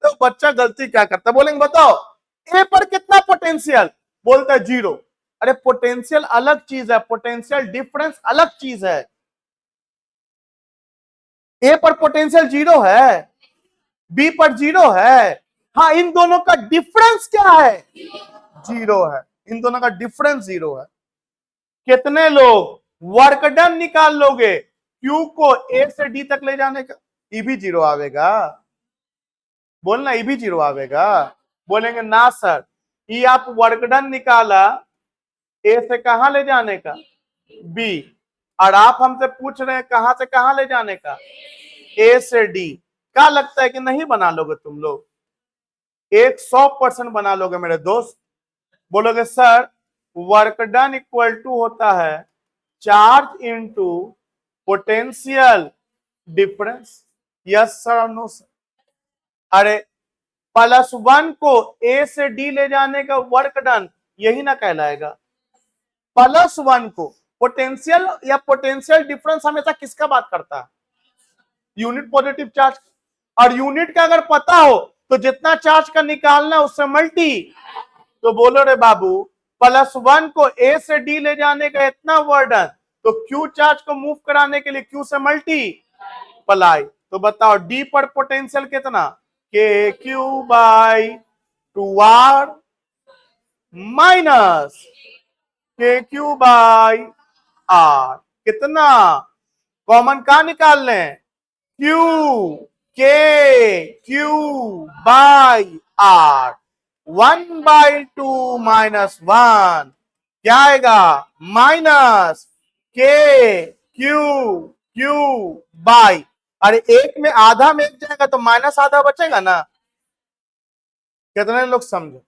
तो बच्चा गलती क्या करता, बोलेंगे बताओ ए पर कितना पोटेंशियल, बोलता है 0। अरे पोटेंशियल अलग चीज है, पोटेंशियल डिफरेंस अलग चीज है। ए पर पोटेंशियल 0 है, बी पर 0 है, हाँ इन दोनों का डिफरेंस क्या है? 0 है, इन दोनों का डिफरेंस 0 है। कितने लोग वर्क डन निकाल लोगे क्यू को ए से डी तक ले जाने का? ई भी 0 आवेगा, बोलना ई भी 0 आवेगा। बोलेंगे ना सर, ये आप वर्क डन निकाला ए से कहां ले जाने का, बी, और आप हमसे पूछ रहे हैं कहां से कहां ले जाने का, ए से डी। क्या लगता है कि नहीं बना लोगे तुम लोग? 100% बना लोगे मेरे दोस्त। बोलोगे sir work done equal to होता है charge into potential difference, yes sir और नो सर? अरे +1 को ए से डी ले जाने का वर्क डन यही ना कहलाएगा? +1 को पोटेंशियल या पोटेंशियल डिफरेंस हमेशा किसका बात करता है? यूनिट पॉजिटिव चार्ज, और यूनिट का अगर पता हो तो जितना चार्ज का निकालना उससे मल्टी। तो बोलो रे बाबू +1 को ए से डी ले जाने का इतना वर्डन, तो क्यू चार्ज को मूव कराने के लिए क्यू से मल्टी पलाई। तो बताओ डी पर पोटेंशियल कितना, के क्यू बाई 2r माइनस के क्यू बाई आर, कितना कॉमन का निकाल लें, क्यू, के क्यू बाई आर, 1/2 माइनस 1 क्या आएगा, माइनस के क्यू क्यू बाई, अरे एक में आधा में एक जाएगा तो माइनस आधा बचेगा ना। कितने लोग समझे?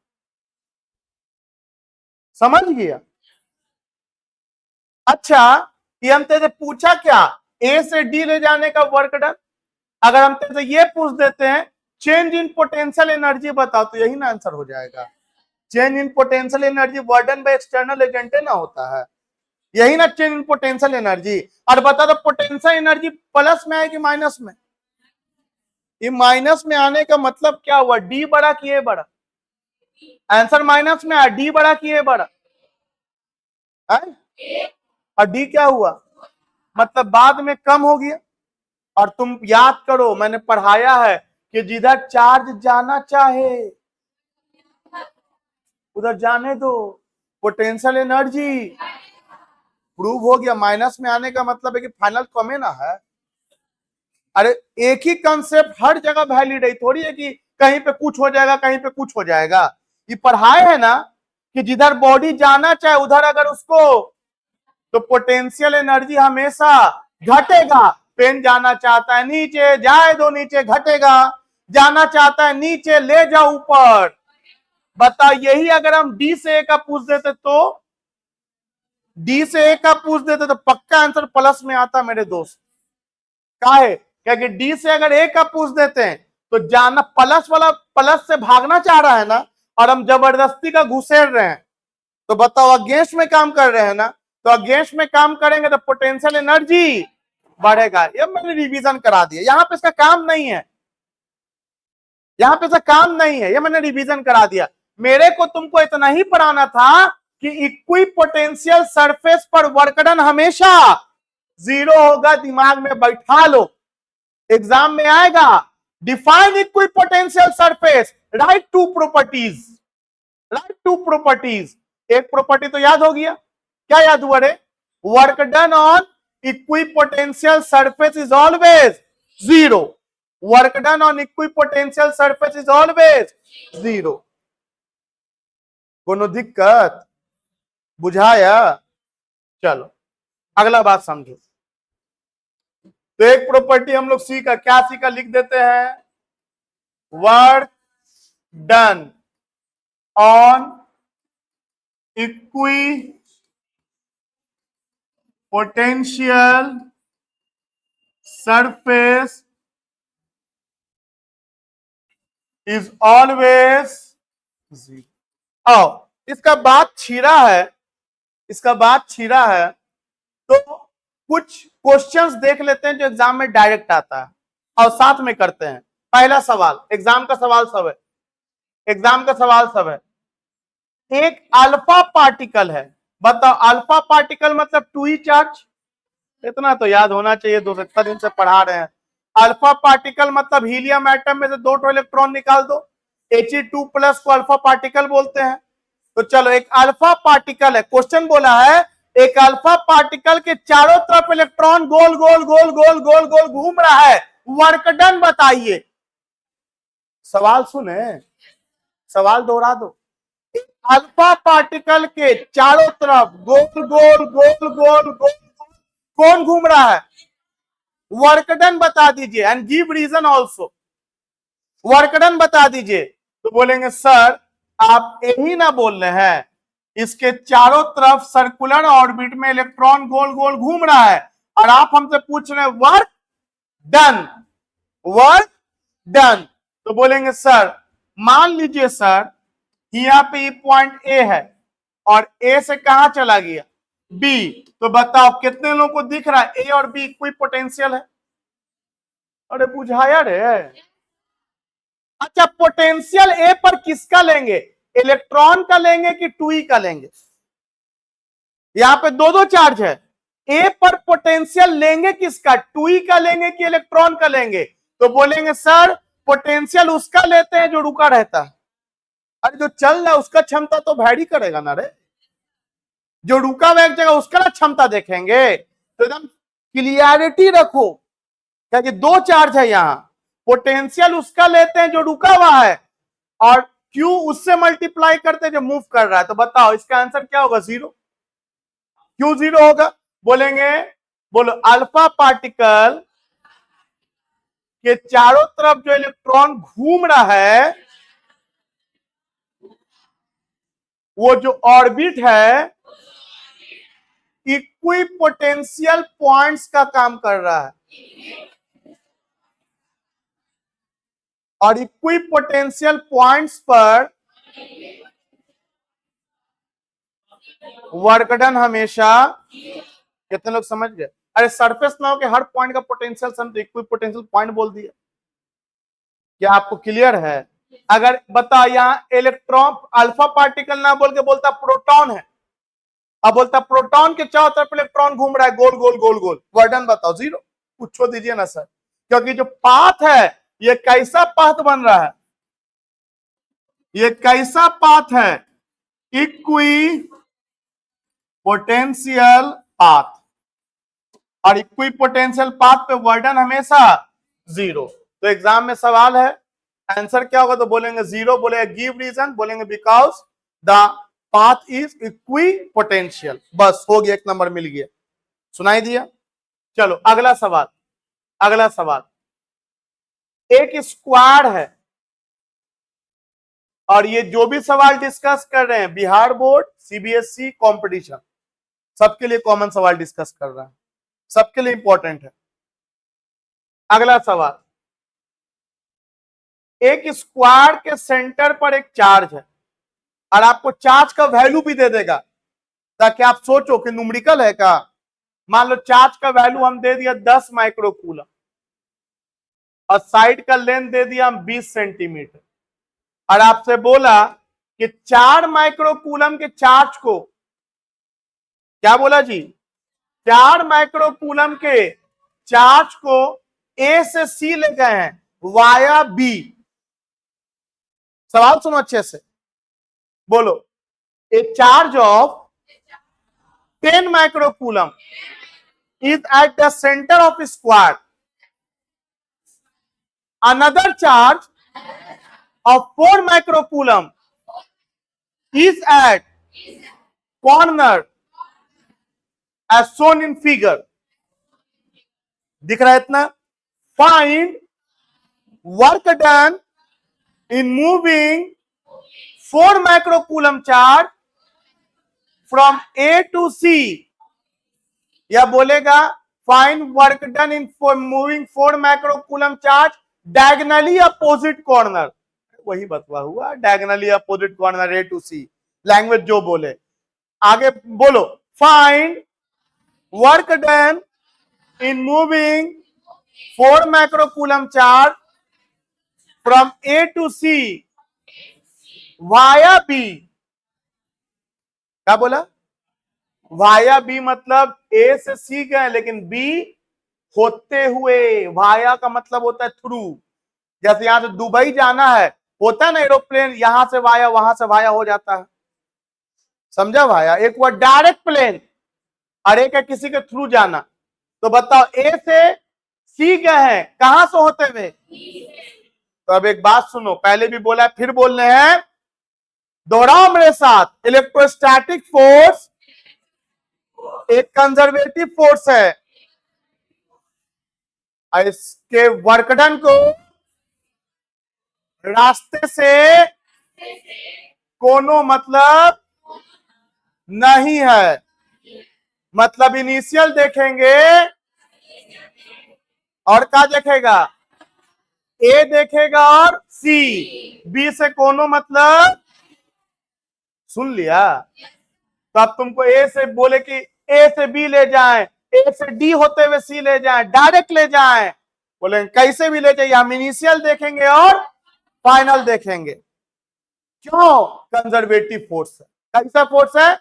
समझ गया? अच्छा ये हम तेरे पूछा क्या, ए से डी ले जाने का वर्क डन। अगर हम तेरे ये पूछ देते हैं चेंज इन पोटेंशियल एनर्जी बताओ, तो यही ना आंसर हो जाएगा। Change in potential energy वर्डन by external agent ना होता है, यही ना चेंज इन पोटेंशियल एनर्जी। और बता दो पोटेंशियल एनर्जी प्लस में है कि माइनस में? ये माइनस में आने का मतलब क्या हुआ, डी बड़ा कि ए बड़ा? आंसर माइनस में है, डी बड़ा कि ए बड़ा है? और डी क्या हुआ, मतलब बाद में कम हो गया। और तुम याद करो मैंने पढ़ाया है कि जिधर चार्ज जाना चाहे उधर जाने दो, पोटेंशियल एनर्जी प्रूव हो गया। माइनस में आने का मतलब है कि फाइनल कम ना है। अरे एक ही कंसेप्ट हर जगह वैलिड है, थोड़ी है कि कहीं पे कुछ हो जाएगा कहीं पे कुछ हो जाएगा। ये पढ़ाई है ना कि जिधर बॉडी जाना चाहे उधर अगर उसको, तो पोटेंशियल एनर्जी हमेशा घटेगा। पेन जाना चाहता है नीचे, जाए दो नीचे, घटेगा। जाना चाहता है नीचे, ले जाओ ऊपर। बताओ यही अगर हम डी से ए का पूछ देते तो, डी से ए का पूछ देते तो पक्का आंसर प्लस में आता मेरे दोस्त। काहे? क्योंकि डी से अगर ए का पूछ देते हैं तो जाना प्लस वाला प्लस से भागना चाह रहा है ना, और हम जबरदस्ती का घुसेड़ रहे हैं। तो बताओ अगेंस्ट में काम कर रहे हैं ना, तो अगेंस्ट में काम करेंगे तो पोटेंशियल एनर्जी बढ़ेगा। ये मैंने रिवीजन करा दिया, यहां पे इसका काम नहीं है, यहां पे इसका काम नहीं है, ये मैंने रिवीजन करा दिया। मेरे को तुमको इतना ही पढ़ाना था कि इक्विपोटेंशियल सरफेस पर वर्क डन हमेशा जीरो होगा। दिमाग में बैठा लो, एग्जाम में आएगा। Define equipotential surface, write two properties, write two properties. एक प्रॉपर्टी तो याद हो गया, क्या याद हुआ रे? Work done on equipotential surface is always zero. Work done on equipotential surface is always zero. कोनो दिक्कत? बुझाया? चलो अगला बात समझो। तो एक प्रॉपर्टी हम लोग सीखा, क्या सीखा? लिख देते हैं, work done on equipotential surface is always zero. आओ इसका बात छीरा है, इसका बात छीरा है। तो कुछ क्वेश्चंस देख लेते हैं जो एग्जाम में डायरेक्ट आता है और साथ में करते हैं। पहला सवाल, एग्जाम का सवाल सब है, एग्जाम का सवाल सब है। एक अल्फा पार्टिकल है, बताओ अल्फा पार्टिकल मतलब 2e चार्ज। इतना तो याद होना चाहिए, 2 दिन से पढ़ा रहे हैं। अल्फा पार्टिकल मतलब हीलियम एटम में से 2 इलेक्ट्रॉन निकाल दो, He2+ को अल्फा पार्टिकल बोलते हैं। तो चलो एक अल्फा पार्टिकल है, क्वेश्चन बोला है एक अल्फा पार्टिकल के चारों तरफ इलेक्ट्रॉन गोल गोल गोल गोल गोल गोल घूम रहा है, वर्क डन बताइए। सवाल सुने, सवाल दोहरा दो। अल्फा पार्टिकल के चारों तरफ गोल गोल गोल गोल गोल कौन घूम रहा है? वर्क डन बता दीजिए, and give reason also. Work done बता दीजिए। तो बोलेंगे सर आप यही ना बोल रहे हैं, इसके चारों तरफ सर्कुलर ऑर्बिट में इलेक्ट्रॉन गोल गोल घूम रहा है, और आप हमसे पूछ रहे हैं वर्क डन, वर्क डन। तो बोलेंगे सर मान लीजिए सर यहां पे पॉइंट ए है और ए से कहां चला गया बी, तो बताओ कितने लोगों को दिख रहा है ए और बी इक्विपोटेंशियल है? अरे बुझाया रे। अच्छा पोटेंशियल ए पर किसका लेंगे, इलेक्ट्रॉन का लेंगे कि 2e का लेंगे? यहां पे दो चार्ज है, ए पर पोटेंशियल लेंगे किसका, 2e का लेंगे कि इलेक्ट्रॉन का लेंगे? तो बोलेंगे सर पोटेंशियल उसका लेते हैं जो रुका रहता है। अरे जो चल रहा है उसका क्षमता तो वैरी करेगा ना रे, जो रुका हुआ एक जगह उसका ना क्षमता देखेंगे। तो एकदम क्लियरिटी रखो, क्या कि 2 चार्ज है यहां, पोटेंशियल उसका लेते हैं जो रुका हुआ है, और क्यू उससे मल्टीप्लाई करते हैं जो मूव कर रहा है। तो बताओ इसका आंसर क्या होगा? जीरो। क्यों जीरो होगा? बोलेंगे, बोलो अल्फा पार्टिकल के चारों तरफ जो इलेक्ट्रॉन घूम रहा है, वो जो ऑर्बिट है इक्विपोटेंशियल पॉइंट्स का काम कर रहा है, और इक्विपोटेंशियल पॉइंट्स पर वर्क डन हमेशा, कितने लोग समझ गए? अरे सरफेस ना हो के हर पॉइंट का पोटेंशियल सम इक्विपोटेंशियल पॉइंट बोल दिया। क्या आपको क्लियर है? अगर बता यहां इलेक्ट्रॉन अल्फा पार्टिकल ना बोल के बोलता प्रोटॉन है, अब बोलता प्रोटॉन के चारों तरफ इलेक्ट्रॉन घूम रहा है गोल गोल गोल गोल, वर्डन बताओ जीरो। पूछो दीजिए ना सर, क्योंकि जो पाथ है ये कैसा पाथ बन रहा है, ये कैसा पाथ है, इक्वी पोटेंशियल पाथ, और इक्वी पोटेंशियल पाथ पे वर्डन हमेशा जीरो। तो एग्जाम में सवाल है, आंसर क्या होगा? तो बोलेंगे जीरो, बोलेंगे गिव रीजन, बोलेंगे because the path is equi potential. बस हो गया, एक नंबर मिल गया, सुनाई दिया। चलो अगला सवाल, अगला सवाल, एक स्क्वाड है, और ये जो भी सवाल डिस्कस कर रहे हैं बिहार बोर्ड, सीबीएसई कंपटीशन, सबके लिए कॉमन सवाल डिस्कस कर रहा है, सबके लिए इंपॉर्टेंट है। अगला सवाल, एक स्क्वाड के सेंटर पर एक चार्ज है, और आपको चार्ज का वैल्यू भी दे देगा, ताकि आप सोचो कि न्यूमेरिकल है का। मान लो चार्ज का वैल्यू हम दे दिया 10 माइक्रोकूलम, और साइड का लेंथ दे दिया हम 20 सेंटीमीटर, और आपसे बोला कि 4 माइक्रोकूलम के चार्ज को, क्या बोला जी, 4 माइक्रोकूलम के चार्ज को ए से सी ले गए हैं वाया बी। सवाल सुनो अच्छे से, बोलो, ए charge of 10 microcoulomb is at the center of square. Another charge of 4 microcoulomb is at corner as shown in figure. दिख रहा है इतना? Find work done in moving 4 microcoulomb charge from A to C. या बोलेगा find work done in moving 4 microcoulomb charge diagonally opposite corner. वही बतवा हुआ, diagonally opposite corner A to C, language जो बोले। आगे बोलो, find work done in moving 4 microcoulomb charge from A to C via B. क्या बोला? वाया बी मतलब ए से सी गए, लेकिन बी होते हुए। वाया का मतलब होता है थ्रू। जैसे यहां से दुबई जाना है, होता है ना एरोप्लेन, यहां से वाया, वहां से वाया हो जाता है, समझा? वाया एक हुआ डायरेक्ट प्लेन, और एक है किसी के थ्रू जाना। तो बताओ, ए से सी गए हैं, कहां से होते हुए? तो अब एक बात सुनो, पहले भी बोला फिर बोल रहे हैं, दोहराओ मेरे साथ। इलेक्ट्रोस्टैटिक फोर्स एक कंजर्वेटिव फोर्स है, इसके वर्कडन को रास्ते से कोनो मतलब नहीं है। मतलब इनिशियल देखेंगे और क्या देखेगा? ए देखेगा और सी। बी से कोनो मतलब, सुन लिया? तो अब तुमको ए से बोले कि ए से बी ले जाएं, ए से डी होते हुए सी ले जाएं, डायरेक्ट ले जाएं, बोले कैसे भी ले जाइए, हम इनिशियल देखेंगे और फाइनल देखेंगे। क्यों? कंजर्वेटिव फोर्स है। कैसा फोर्स है?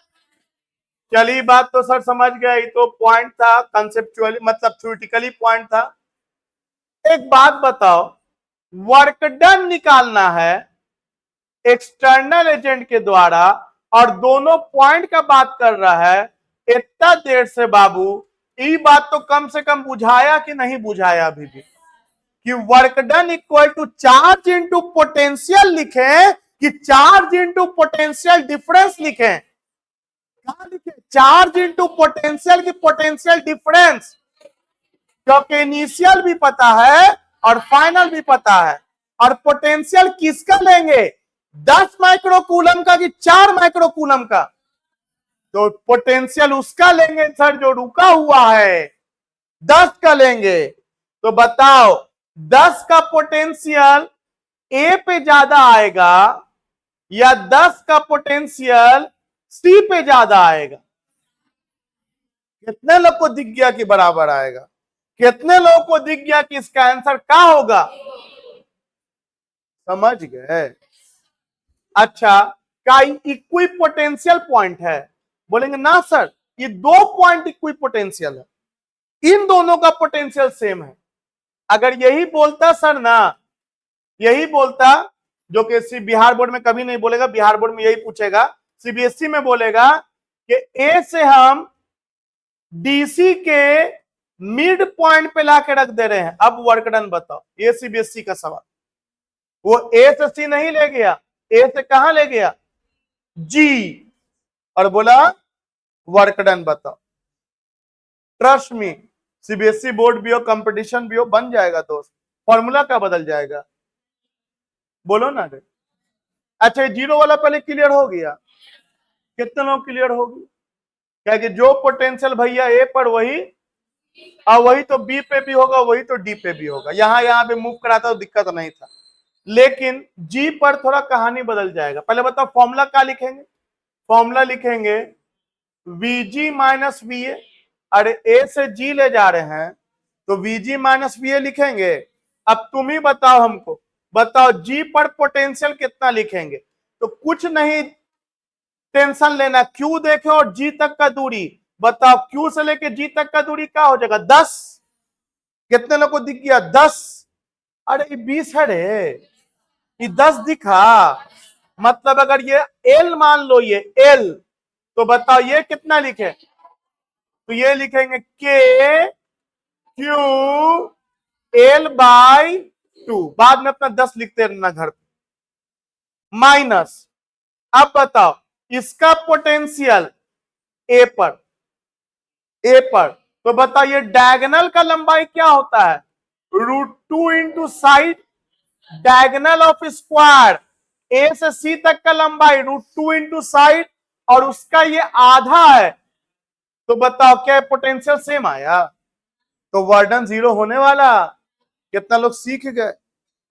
चलिए बात तो सर समझ गए, तो पॉइंट था कंसेप्चुअली, मतलब थ्योरेटिकली पॉइंट था। एक बात बताओ, वर्क डन निकालना है एक्सटर्नल एजेंट के द्वारा, और दोनों पॉइंट का बात कर रहा है, इतना देर से बाबू ये बात तो कम से कम बुझाया कि नहीं बुझाया अभी भी? कि work done equal to charge into potential लिखें कि चार्ज इनटू पोटेंशियल डिफरेंस लिखें? क्या लिखे? चार्ज इनटू पोटेंशियल की पोटेंशियल डिफरेंस, क्योंकि इनिशियल भी पता है और फाइनल भी पता है। और पोटेंशियल किसका लेंगे? 10 माइक्रोकूलम का कि 4 माइक्रोकूलम का? तो पोटेंशियल उसका लेंगे सर जो रुका हुआ है, 10 का लेंगे। तो बताओ, 10 का पोटेंशियल ए पे ज्यादा आएगा या 10 का पोटेंशियल सी पे ज्यादा आएगा? कितने लोग को दिख गया कि बराबर आएगा? कितने लोगों को दिख गया कि इसका आंसर क्या होगा? समझ गए? अच्छा, क्या इक्वी पोटेंशियल पॉइंट है? बोलेंगे ना सर, ये 2 पॉइंट इक्वी पोटेंशियल है, इन दोनों का पोटेंशियल सेम है। अगर यही बोलता सर ना, यही बोलता, जो कि बिहार बोर्ड में कभी नहीं बोलेगा, बिहार बोर्ड में यही पूछेगा, सीबीएसई में बोलेगा कि ए से हम डीसी के मिड पॉइंट पे लाके रख दे रहे हैं। अब वर्क डन बताओ, ये सीबीएसई का सवाल। वो ए से सी नहीं ले गया, ए से कहां ले गया, जी, और बोला वर्क डन बताओ। ट्रस्ट मी, सीबीएसई बोर्ड भी हो, कंपटीशन भी हो, बन जाएगा दोस्त। फॉर्मूला का बदल जाएगा, बोलो ना रे। अच्छा, जीरो वाला पहले क्लियर हो गया? कितने लोग क्लियर हो गए? क्या कि जो पोटेंशियल भैया ए पर वही, और वही तो बी पे भी होगा, वही तो डी पे भी होगा। यहां पे मूव कराता तो दिक्कत नहीं था, लेकिन जी पर थोड़ा कहानी बदल जाएगा। पहले बताओ फॉर्मूला क्या लिखेंगे? फॉर्मूला लिखेंगे वीजी माइनस वीए। अरे ए से जी ले जा रहे हैं तो वीजी माइनस वीए लिखेंगे। अब तुम ही बताओ हमको, बताओ जी पर पोटेंशियल कितना लिखेंगे? तो कुछ नहीं टेंशन लेना, क्यू देखे और जी तक का दूरी बताओ, क्यू से लेके जी तक का दूरी क्या हो जाएगा, 10। कितने लोग को दिख गया, 10? अरे ये 20 है रे, ये 10 दिखा। मतलब अगर ये एल मान लो, ये एल, तो बताओ ये कितना लिखे? तो ये लिखेंगे के क्यू एल बाई 2। बाद में अपना 10 लिखते रहना घर पे, माइनस। अब बताओ इसका पोटेंशियल ए पर, ए पर, तो बताओ ये डायगोनल का लंबाई क्या होता है, √2 into side diagonal of square. A से सी तक का लंबाई √2 इंटू साइड, और उसका ये आधा है। तो बताओ क्या पोटेंशियल सेम आया? तो वर्डन 0 होने वाला। कितना लोग सीख गए?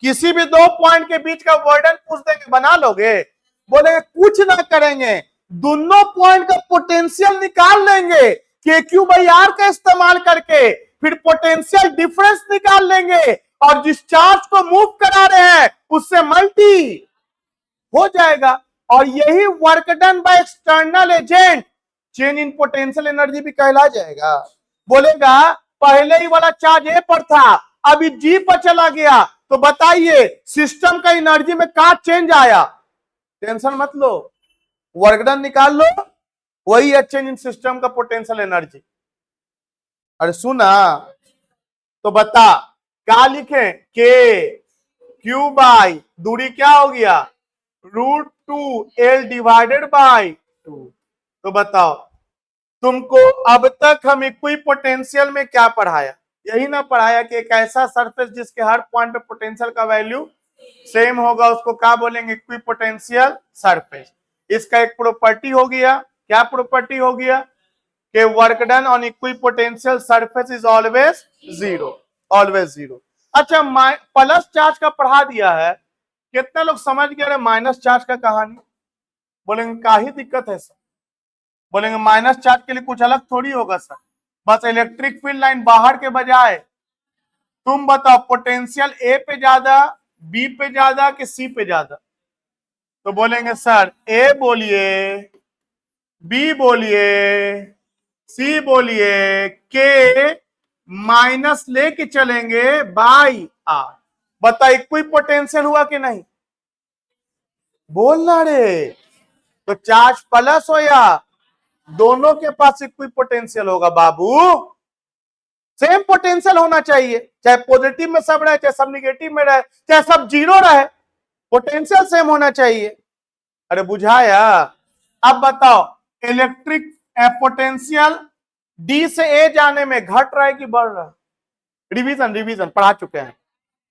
किसी भी दो पॉइंट के बीच का वर्डन पूछ देंगे, बना लोगे? बोलेंगे कुछ ना करेंगे, दोनों पॉइंट का पोटेंशियल निकाल लेंगे, के क्यू बाई आर का इस्तेमाल करके, फिर पोटेंशियल डिफरेंस निकाल लेंगे, और जिस चार्ज को मूव करा रहे हैं उससे मल्टी हो जाएगा। और यही work done by external agent change in potential energy भी कहला जाएगा। बोलेगा पहले ही वाला चार्ज ए पर था, अभी जी पर चला गया, तो बताइए सिस्टम का एनर्जी में क्या चेंज आया? टेंशन मत लो, वर्क डन निकाल लो, वही है चेंज इन सिस्टम का पोटेंशियल एनर्जी। अरे सुना, तो बता क्या लिखे, के क्यू बाई दूरी क्या हो गया, √2 L डिवाइडेड बाई 2। तो बताओ तुमको अब तक हम इक्वी पोटेंशियल में क्या पढ़ाया? यही ना पढ़ाया कि एक ऐसा सरफेस जिसके हर पॉइंट पे पोटेंशियल का वैल्यू सेम होगा, उसको क्या बोलेंगे, इक्वी पोटेंशियल सरफेस। इसका एक प्रॉपर्टी हो गया, क्या प्रॉपर्टी हो गया, कि work done on equi potential surface is always 0, always 0। अच्छा, प्लस चार्ज का पढ़ा दिया है, कितने लोग समझ गए माइनस चार्ज का कहानी? बोलेंगे का ही दिक्कत है सर? बोलेंगे माइनस चार्ज के लिए कुछ अलग थोड़ी होगा सर, बस इलेक्ट्रिक फील्ड लाइन बाहर के बजाय तुम बताओ पोटेंशियल ए पे ज्यादा, बी पे ज्यादा कि सी पे ज्यादा? तो बोलेंगे सर ए बोलिए, बी बोलिए, सी बोलिए, के माइनस लेके चलेंगे बाई आर। बता इक्वी पोटेंशियल हुआ कि नहीं? बोलना रे। तो चार्ज प्लस हो या दोनों के पास इक्वी पोटेंशियल होगा बाबू, सेम पोटेंशियल होना चाहिए, चाहे पॉजिटिव में सब रहे, चाहे सब निगेटिव में रहे, चाहे सब जीरो रहे, पोटेंशियल सेम होना चाहिए। अरे बुझाया? अब बताओ इलेक्ट्रिक पोटेंशियल डी से ए जाने में घट रहा है कि बढ़ रहा है? रिवीजन रिवीजन पढ़ा चुके हैं।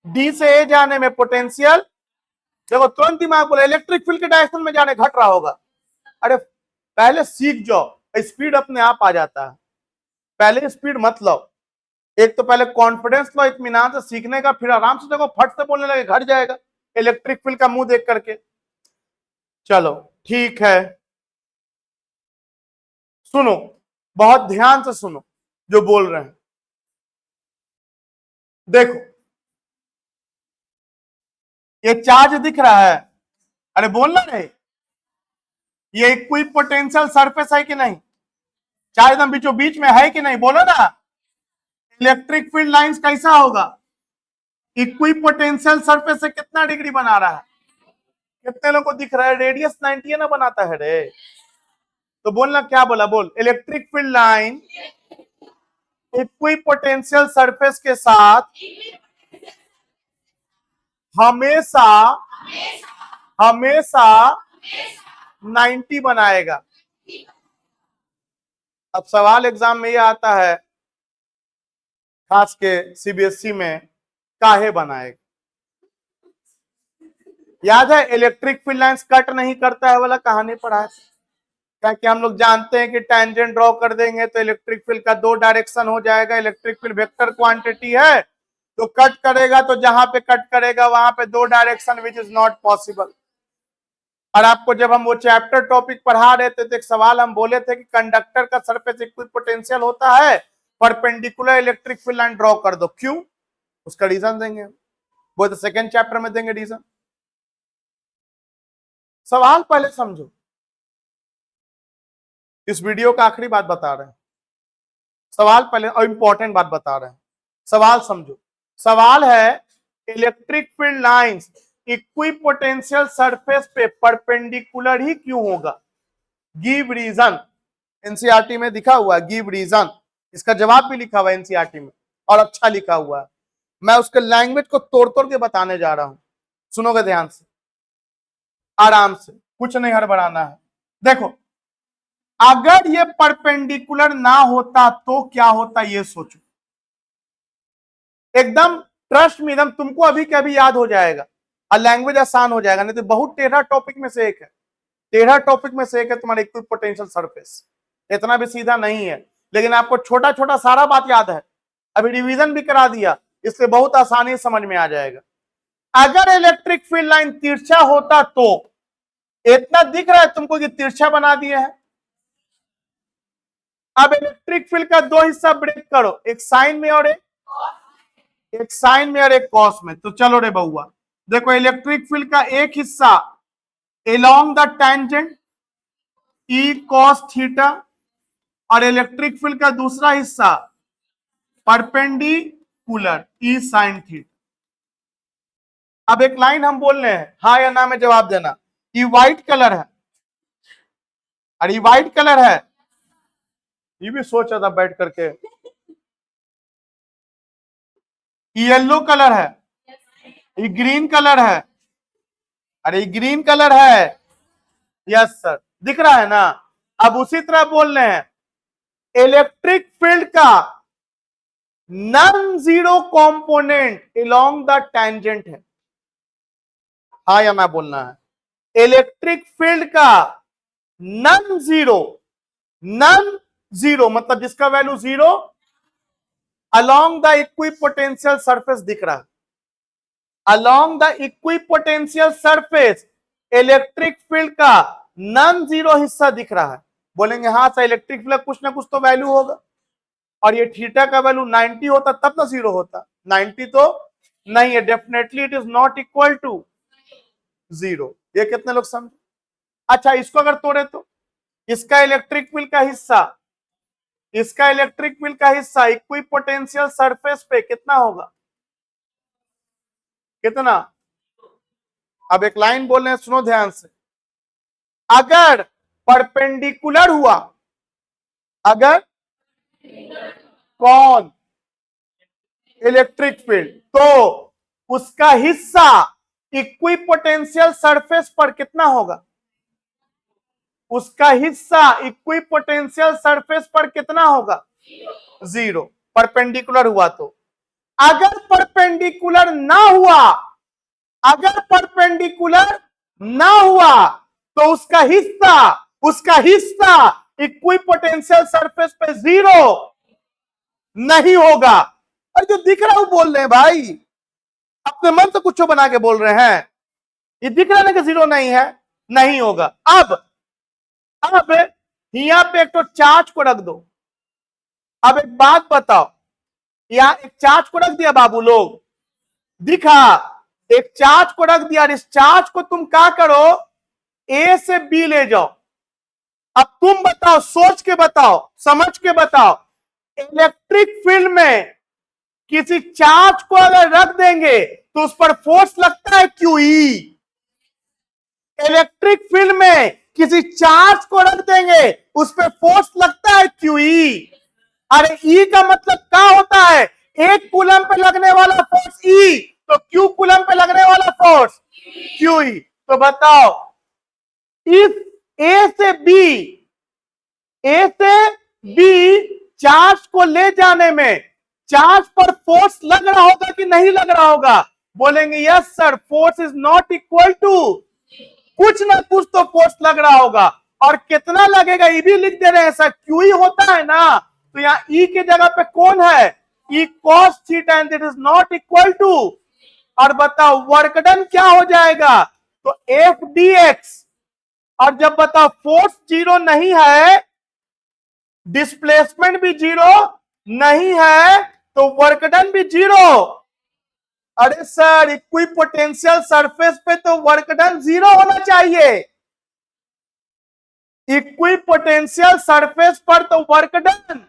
डी से ए जाने में पोटेंशियल, देखो तुरंत दिमाग बोले इलेक्ट्रिक फील्ड के डायरेक्शन में जाने घट रहा होगा। अरे पहले सीख जाओ, स्पीड अपने आप आ जाता है। पहले स्पीड मत लो, एक तो पहले कॉन्फिडेंस लो, इत्मीनान से सीखने का, फिर आराम से देखो, फट से बोलने लगे घट जाएगा इलेक्ट्रिक फील्ड का मुंह देख करके। चलो ठीक है, सुनो, बहुत ध्यान से सुनो जो बोल रहे हैं। देखो ये चार्ज दिख रहा है, अरे बोलना नहीं, ये इक्वी पोटेंशियल सरफेस है कि नहीं? चार्ज एकदम बीचों बीच में है कि नहीं? बोलो ना। इलेक्ट्रिक फील्ड लाइंस कैसा होगा, इक्वी पोटेंशियल सरफेस से कितना डिग्री बना रहा है? कितने लोगों को दिख रहा है? रेडियस 90 ना बनाता है रे। तो बोलना क्या बोला, बोल electric field line equipotential surface के साथ हमेशा हमेशा 90 बनाएगा। अब सवाल एग्जाम में ये आता है, खास के सीबीएसई में, काहे बनाएगा। याद है इलेक्ट्रिक फील्ड लाइंस कट नहीं करता है वाला कहानी पढ़ा है, क्या कि हम लोग जानते हैं कि टेंजेंट ड्रॉ कर देंगे तो इलेक्ट्रिक फील्ड का 2 डायरेक्शन हो जाएगा। इलेक्ट्रिक फील्ड वेक्टर क्वांटिटी है, तो कट करेगा तो जहां पे कट करेगा वहां पे 2 direction, which is not possible. और आपको जब हम वो चैप्टर टॉपिक पढ़ा रहे थे तो एक सवाल हम बोले थे कि कंडक्टर का सरफेस इक्विपोटेंशियल होता है, perpendicular electric field line draw कर दो, क्यों, उसका रीजन देंगे वो तो सेकेंड चैप्टर में देंगे रीजन। सवाल पहले समझो, इस वीडियो का आखिरी बात बता रहे हैं, सवाल पहले और इंपॉर्टेंट बात बता रहे हैं, सवाल समझो। सवाल है electric field lines equipotential surface पे परपेंडिकुलर ही क्यों होगा, गिव रीजन। एनसीईआरटी में दिखा हुआ है गिव रीजन, इसका जवाब भी लिखा हुआ है एनसीईआरटी में और अच्छा लिखा हुआ है। मैं उसके लैंग्वेज को तोड़ तोड़ के बताने जा रहा हूं, सुनोगे ध्यान से, आराम से, कुछ नहीं हड़बड़ाना है। देखो, अगर ये परपेंडिकुलर ना होता तो क्या होता, ये सोचो, एकदम ट्रस्ट में, एकदम तुमको अभी के अभी याद हो जाएगा और लैंग्वेज आसान हो जाएगा। नहीं तो बहुत टेढ़ा टॉपिक में से एक है, टेढ़ा टॉपिक में से एक है तुम्हारा इक्विपोटेंशियल सरफेस, इतना भी सीधा नहीं है, लेकिन आपको छोटा छोटा सारा बात याद है, अभी रिवीजन भी करा दिया, इसलिए बहुत आसानी से समझ में आ जाएगा। अगर इलेक्ट्रिक फील्ड लाइन तिरछा होता तो, इतना दिख रहा है तुमको कि तिरछा बना दिया है। अब इलेक्ट्रिक फील्ड का 2 हिस्सा ब्रेक करो, एक साइन में और एक साइन में और एक कॉस में। तो चलो रे बउआ, देखो इलेक्ट्रिक फील्ड का एक हिस्सा along the tangent E cos theta और इलेक्ट्रिक फील्ड का दूसरा हिस्सा परपेंडिकुलर ई साइन थीटा। अब एक लाइन हम बोल रहे हैं, हाँ या ना में जवाब देना। ये व्हाइट कलर है, और ये व्हाइट कलर है, ये भी सोचा था बैठ करके। येलो कलर है, ये ग्रीन कलर है, अरे ग्रीन कलर है, यस सर, दिख रहा है ना। अब उसी तरह बोल रहे हैं इलेक्ट्रिक फील्ड का non zero component along the tangent है, हाँ या ना बोलना है। इलेक्ट्रिक फील्ड का नॉन जीरो मतलब जिसका value 0 along the equipotential surface दिख रहा है, along the equipotential surface electric field का नॉन जीरो हिस्सा दिख रहा है। बोलेंगे हाँ सर, इलेक्ट्रिक फील्ड कुछ ना कुछ तो वैल्यू होगा, और ये थीटा का वैल्यू 90 होता तब ना 0 होता, 90 तो नहीं है, definitely it is not equal to 0। ये कितने लोग समझे। अच्छा, इसको अगर तोड़े तो इसका इलेक्ट्रिक फील्ड का हिस्सा, इसका इलेक्ट्रिक फील्ड का हिस्सा इक्विपोटेंशियल सरफेस पे कितना होगा, कितना। अब एक लाइन बोल रहे हैं, सुनो ध्यान से, अगर परपेंडिकुलर हुआ, अगर कौन, इलेक्ट्रिक फील्ड, तो उसका हिस्सा इक्विपोटेंशियल सरफेस पर कितना होगा, उसका हिस्सा इक्विपोटेंशियल सरफेस पर कितना होगा, 0, परपेंडिकुलर हुआ तो। अगर परपेंडिकुलर ना हुआ, अगर परपेंडिकुलर ना हुआ तो उसका हिस्सा इक्विपोटेंशियल सरफेस पे 0 नहीं होगा। और जो दिख रहा है वो बोल रहे हैं भाई, अपने मन से कुछ बना के बोल रहे हैं, ये दिख रहा है कि 0 नहीं है, नहीं होगा। अब यहां पे एक तो चार्ज को रख दो। अब एक बात बताओ, यहां एक चार्ज को रख दिया बाबू लोग, दिखा, एक चार्ज को रख दिया, और इस चार्ज को तुम क्या करो, ए से बी ले जाओ। अब तुम बताओ, सोच के बताओ, समझ के बताओ, इलेक्ट्रिक फील्ड में किसी चार्ज को अगर रख देंगे तो उस पर फोर्स लगता है क्यू ई। इलेक्ट्रिक फील्ड में किसी चार्ज को रख देंगे, उस पर फोर्स लगता है QE। अरे E का मतलब क्या होता है? 1 कूलम पे लगने वाला फोर्स E, तो Q कूलम पे लगने वाला फोर्स QE। तो बताओ, इस ए से बी चार्ज को ले जाने में चार्ज पर फोर्स लग रहा होगा कि नहीं लग रहा होगा? बोलेंगे yes sir, force is not equal to, कुछ ना कुछ तो फोर्स लग रहा होगा। और कितना लगेगा ये भी लिख दे रहे हैं सर, QE होता है ना, तो यहाँ E की जगह पे कौन है? E cos theta, and it is not equal to. और बताओ वर्क डन क्या हो जाएगा? तो F dx। और जब बताओ फोर्स जीरो नहीं है, डिस्प्लेसमेंट भी जीरो नहीं है, तो वर्क डन भी जीरो। अरे सर, इक्विपोटेंशियल सरफेस पे तो वर्क डन जीरो होना चाहिए। इक्विपोटेंशियल सरफेस पर तो वर्क डन,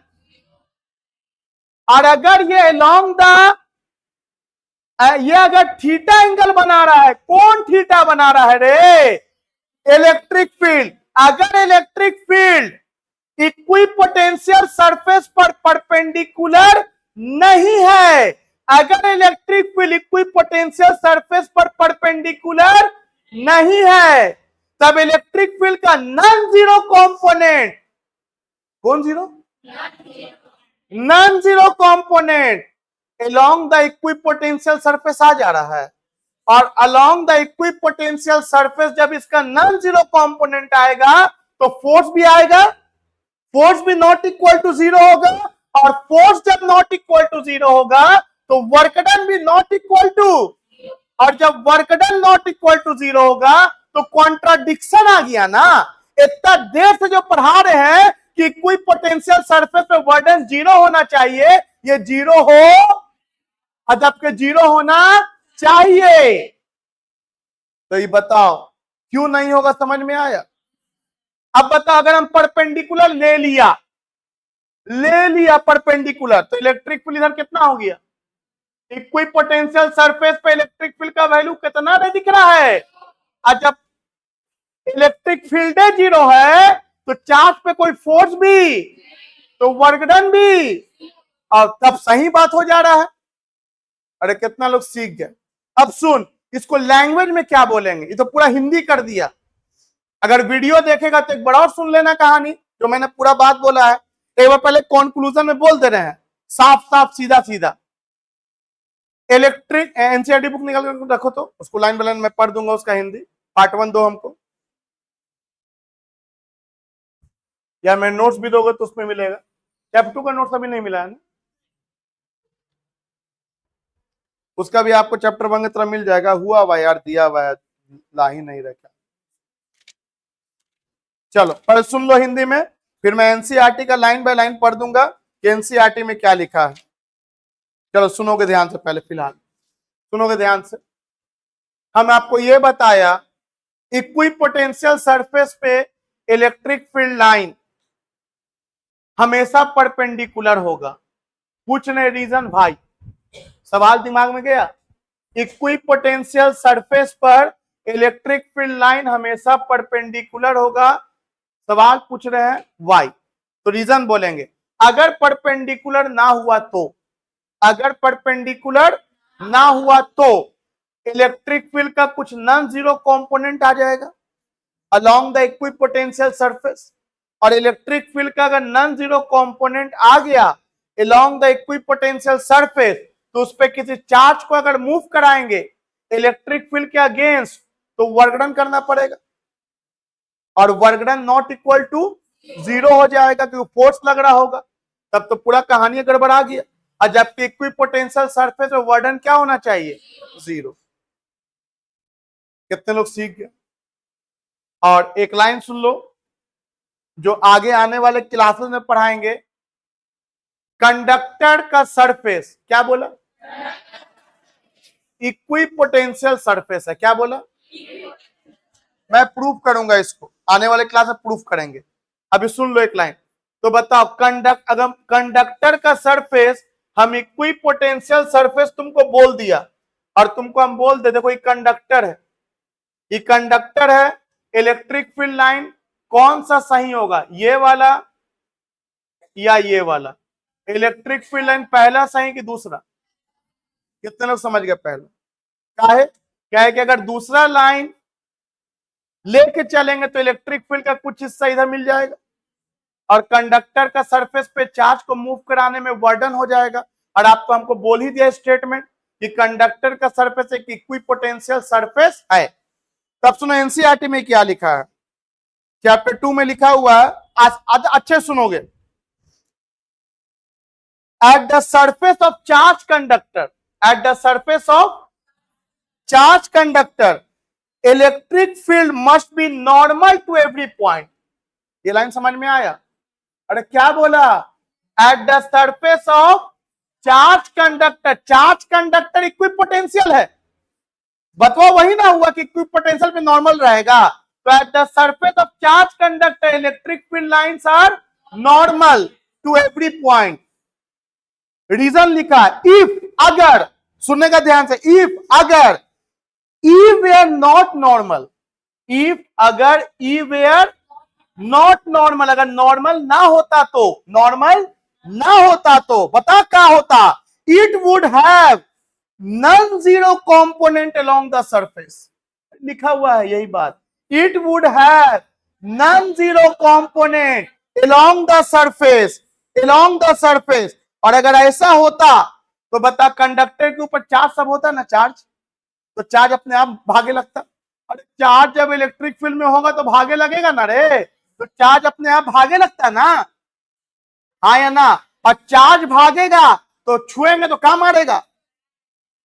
और अगर ये अलोंग द, ये अगर थीटा एंगल बना रहा है, कौन थीटा बना रहा है रे? Electric field. अगर इलेक्ट्रिक फील्ड इक्विपोटेंशियल सरफेस पर परपेंडिकुलर नहीं है, अगर इलेक्ट्रिक फील्ड इक्विपोटेंशियल सरफेस पर परपेंडिकुलर नहीं है, तब इलेक्ट्रिक फील्ड का नॉन जीरो कंपोनेंट, कौन zero? Non zero component along the equipotential surface आ जा रहा है। और अलोंग द इक्विपोटेंशियल सरफेस जब इसका नॉन जीरो कंपोनेंट आएगा, तो फोर्स भी आएगा, फोर्स भी नॉट इक्वल टू जीरो होगा। और फोर्स जब नॉट इक्वल टू जीरो होगा, तो वर्क डन भी नॉट इक्वल टू। और जब work done not equal to zero होगा, तो कॉन्ट्राडिक्शन आ गया ना। इतना देर से जो पढ़ा रहे हैं कि कोई पोटेंशियल सरफेस पे वर्डन जीरो होना चाहिए, ये जीरो हो, और जबकि जीरो होना चाहिए। तो ये बताओ क्यों नहीं होगा? समझ में आया? अब बताओ, अगर हम परपेंडिकुलर ले लिया परपेंडिकुलर, तो इलेक्ट्रिक फील्ड इधर कितना हो गया? इक्विपोटेंशियल सरफेस पे इलेक्ट्रिक फील्ड का वैल्यू कितना दिख रहा है? और जब इलेक्ट्रिक फील्ड जीरो है, तो चार्ज पे कोई फोर्स भी, तो वर्क डन भी, और तब सही बात हो जा रहा है। अरे कितना लोग सीख गए। अब सुन, इसको लैंग्वेज में क्या बोलेंगे? ये तो पूरा हिंदी कर दिया। अगर वीडियो देखेगा तो एक बार और सुन लेना कहानी, जो मैंने पूरा बात बोला है। एक बार पहले कंक्लूजन में बोल दे रहे हैं, साफ साफ सीधा सीधा। इलेक्ट्रिक एनसीईआरटी बुक निकाल कर रखो, तो उसको लाइन बाय लाइन मैं पढ़ दूंगा, उसका हिंदी पार्ट 1 दो हमको, या मैं नोट्स भी दोगे तो उसमें मिलेगा। चैप्टर 2 का नोट्स अभी नहीं मिला है ना, उसका भी आपको चैप्टर 1 की तरह मिल जाएगा। हुआ हुआ यार, दिया हुआ है, ला ही नहीं रखा। चलो पहले सुन लो हिंदी में, फिर मैं एनसीईआरटी का लाइन बाय लाइन पढ़ दूंगा कि एनसीईआरटी में क्या लिखा है। चलो सुनोगे ध्यान से, पहले फिलहाल सुनोगे ध्यान से। हम आपको यह बताया, इक्विपोटेंशियल सरफेस पे इलेक्ट्रिक फील्ड लाइन हमेशा परपेंडिकुलर होगा। पूछने रीजन भाई, सवाल दिमाग में गया? इक्विपोटेंशियल सरफेस पर इलेक्ट्रिक फील्ड लाइन हमेशा परपेंडिकुलर होगा। सवाल पूछ रहे हैं वाई, तो रीजन बोलेंगे। अगर परपेंडिकुलर ना हुआ तो, अगर परपेंडिकुलर ना हुआ तो इलेक्ट्रिक फील्ड का कुछ नॉन जीरो कंपोनेंट आ जाएगा अलोंग द इक्विपोटेंशियल सरफेस। और इलेक्ट्रिक फील्ड का अगर नॉन जीरो कंपोनेंट आ गया अलोंग द इक्विपोटेंशियल सरफेस, तो उस पर किसी चार्ज को अगर मूव कराएंगे इलेक्ट्रिक फील्ड के अगेंस्ट, तो वर्क डन करना पड़ेगा। और work done not equal to zero हो जाएगा, क्योंकि फोर्स लग रहा होगा। तब तो पूरा कहानी गड़बड़ा गया। और जबकि इक्विपोटेंशियल सरफेस में वर्क डन क्या होना चाहिए? जीरो। कितने लोग सीख गए? और एक लाइन सुन लो, जो आगे आने वाले क्लासेस में पढ़ाएंगे। कंडक्टर का सरफेस क्या बोला? इक्विपोटेंशियल सरफेस है। क्या बोला? मैं प्रूफ करूंगा इसको, आने वाले क्लास में प्रूफ करेंगे। अभी सुन लो एक लाइन, तो बताओ अगर कंडक्टर का सरफेस हम इक्विपोटेंशियल सरफेस तुमको बोल दिया, और तुमको हम बोल दे देखो ये कंडक्टर है, ये कंडक्टर है, इलेक्ट्रिक फील्ड लाइन कौन सा सही होगा, ये वाला या ये वाला? इलेक्ट्रिक फील्ड लाइन पहला सही कि दूसरा? कितने लोग समझ गए? पहला। क्या है कि अगर दूसरा लाइन लेके चलेंगे तो इलेक्ट्रिक फील्ड का कुछ हिस्सा इधर मिल जाएगा और कंडक्टर का सरफेस पे चार्ज को मूव कराने में वर्डन हो जाएगा। और आपको हमको बोल ही दिया स्टेटमेंट कि कंडक्टर का सरफेस एक इक्विपोटेंशियल सरफेस है। तब सुनो एनसीईआरटी में क्या लिखा है, चैप्टर 2 में लिखा हुआ है, आज अच्छे सुनोगे। At the surface of charge conductor, at the surface of charge conductor electric field must be normal to every point. ये लाइन समझ में आया? अरे क्या बोला? At the surface of charge conductor, charge conductor equipotential है, बताओ वही ना हुआ कि इक्विपोटेंशियल पे नॉर्मल रहेगा। तो at the surface of charge conductor electric field lines are normal to every point. Reason लिखा, इफ अगर, सुनने का ध्यान से, इफ अगर E were not normal, if अगर ई वेयर नॉट नॉर्मल, अगर नॉर्मल ना होता तो, नॉर्मल ना होता तो बता क्या होता? It would have non zero component along the surface. लिखा हुआ है यही बात, it would have non zero component along the surface, along the surface. और अगर ऐसा होता तो बता कंडक्टर के ऊपर चार्ज सब होता ना, चार्ज, तो चार्ज अपने आप भागे लगता। अरे चार्ज जब इलेक्ट्रिक फील्ड में होगा तो भागे लगेगा ना रे, तो चार्ज अपने आप भागे लगता ना, हाँ या ना? और चार्ज भागेगा तो छुएंगे तो क्या मारेगा?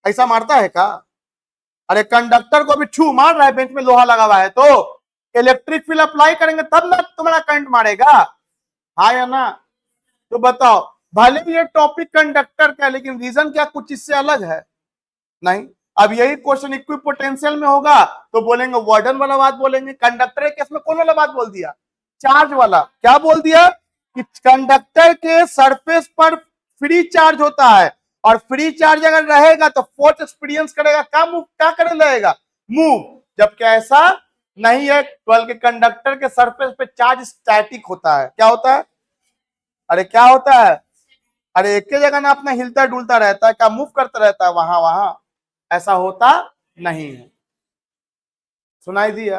ऐसा मारता है क्या? अरे कंडक्टर को भी छू मार रहा है, बेंच में लोहा लगा हुआ है, तो इलेक्ट्रिक फील्ड अप्लाई करेंगे तब ना तुम्हारा करंट मारेगा, हाँ या ना? तो बताओ, भले ये टॉपिक कंडक्टर का, लेकिन रीजन क्या कुछ इससे अलग है? नहीं। अब यही क्वेश्चन इक्विपोटेंशियल में होगा तो बोलेंगे वर्डन वाला बात बोलेंगे। कंडक्टर के केस में कौन वाला बात बोल दिया? चार्ज वाला। क्या बोल दिया? कि कंडक्टर के सरफेस पर फ्री चार्ज होता है और फ्री चार्ज अगर रहेगा तो फोर्स एक्सपीरियंस करेगा, क्या करने लगेगा? मूव। जबकि ऐसा नहीं है, बल्कि कंडक्टर के सरफेस पे चार्ज स्टैटिक होता है। क्या होता है? अरे क्या होता है? अरे एक ही जगह ना अपना हिलता डुलता रहता है, क्या मूव करता रहता है वहां वहां? ऐसा होता नहीं है। सुनाई दिया?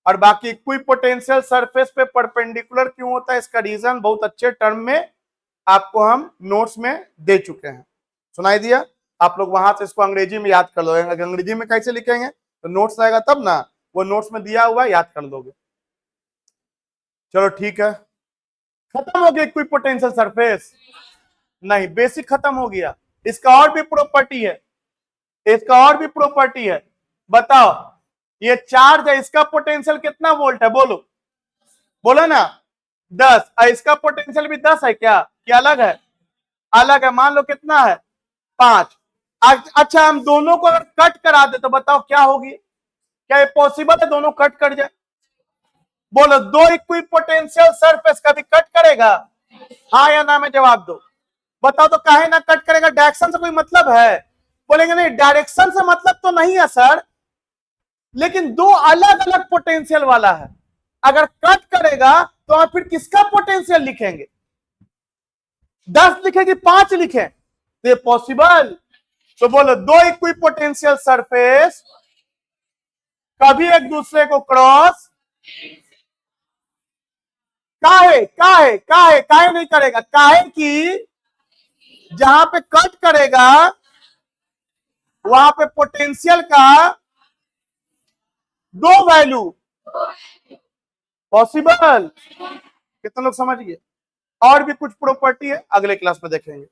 और बाकी इक्विपोटेंशियल सरफेस पे परपेंडिकुलर क्यों होता है, इसका रीजन बहुत अच्छे टर्म में आपको हम नोट्स में दे चुके हैं। सुनाई दिया? आप लोग वहां से इसको अंग्रेजी में याद कर लो। अंग्रेजी में कैसे लिखेंगे तो नोट्स आएगा तब ना, वो नोट्स में दिया हुआ याद कर लोगे। चलो ठीक है, खत्म हो गया इक्विपोटेंशियल सरफेस? नहीं, बेसिक खत्म हो गया। इसका और भी प्रॉपर्टी है, इसका और भी प्रॉपर्टी है। बताओ, ये चार्ज है, इसका पोटेंशियल कितना वोल्ट है? बोलो, बोलो ना, 10। और इसका पोटेंशियल भी 10 है क्या? क्या अलग है? अलग है। मान लो कितना है? 5। अच्छा, हम दोनों को अगर कट करा दे तो बताओ क्या होगी? क्या ये पॉसिबल है दोनों कट कर जाए? बोलो, दो इक्विपोटेंशियल सरफेस कभी कट करेगा? हाँ या ना में जवाब दो। बताओ तो काहे ना कट करेगा? डायरेक्शन से कोई मतलब है? बोलेंगे नहीं, डायरेक्शन से मतलब तो नहीं है सर, लेकिन दो अलग अलग पोटेंशियल वाला है। अगर कट करेगा तो आप फिर किसका पोटेंशियल लिखेंगे? 10 लिखे कि 5 लिखे? तो ये पॉसिबल? तो बोलो, दो इक्विपोटेंशियल सरफेस कभी एक दूसरे को क्रॉस काहे नहीं करेगा? काहे कि जहां पे कट करेगा वहां पे पोटेंशियल का दो वैल्यू पॉसिबल। कितने लोग समझ गए? और भी कुछ प्रॉपर्टी है, अगले क्लास में देखेंगे।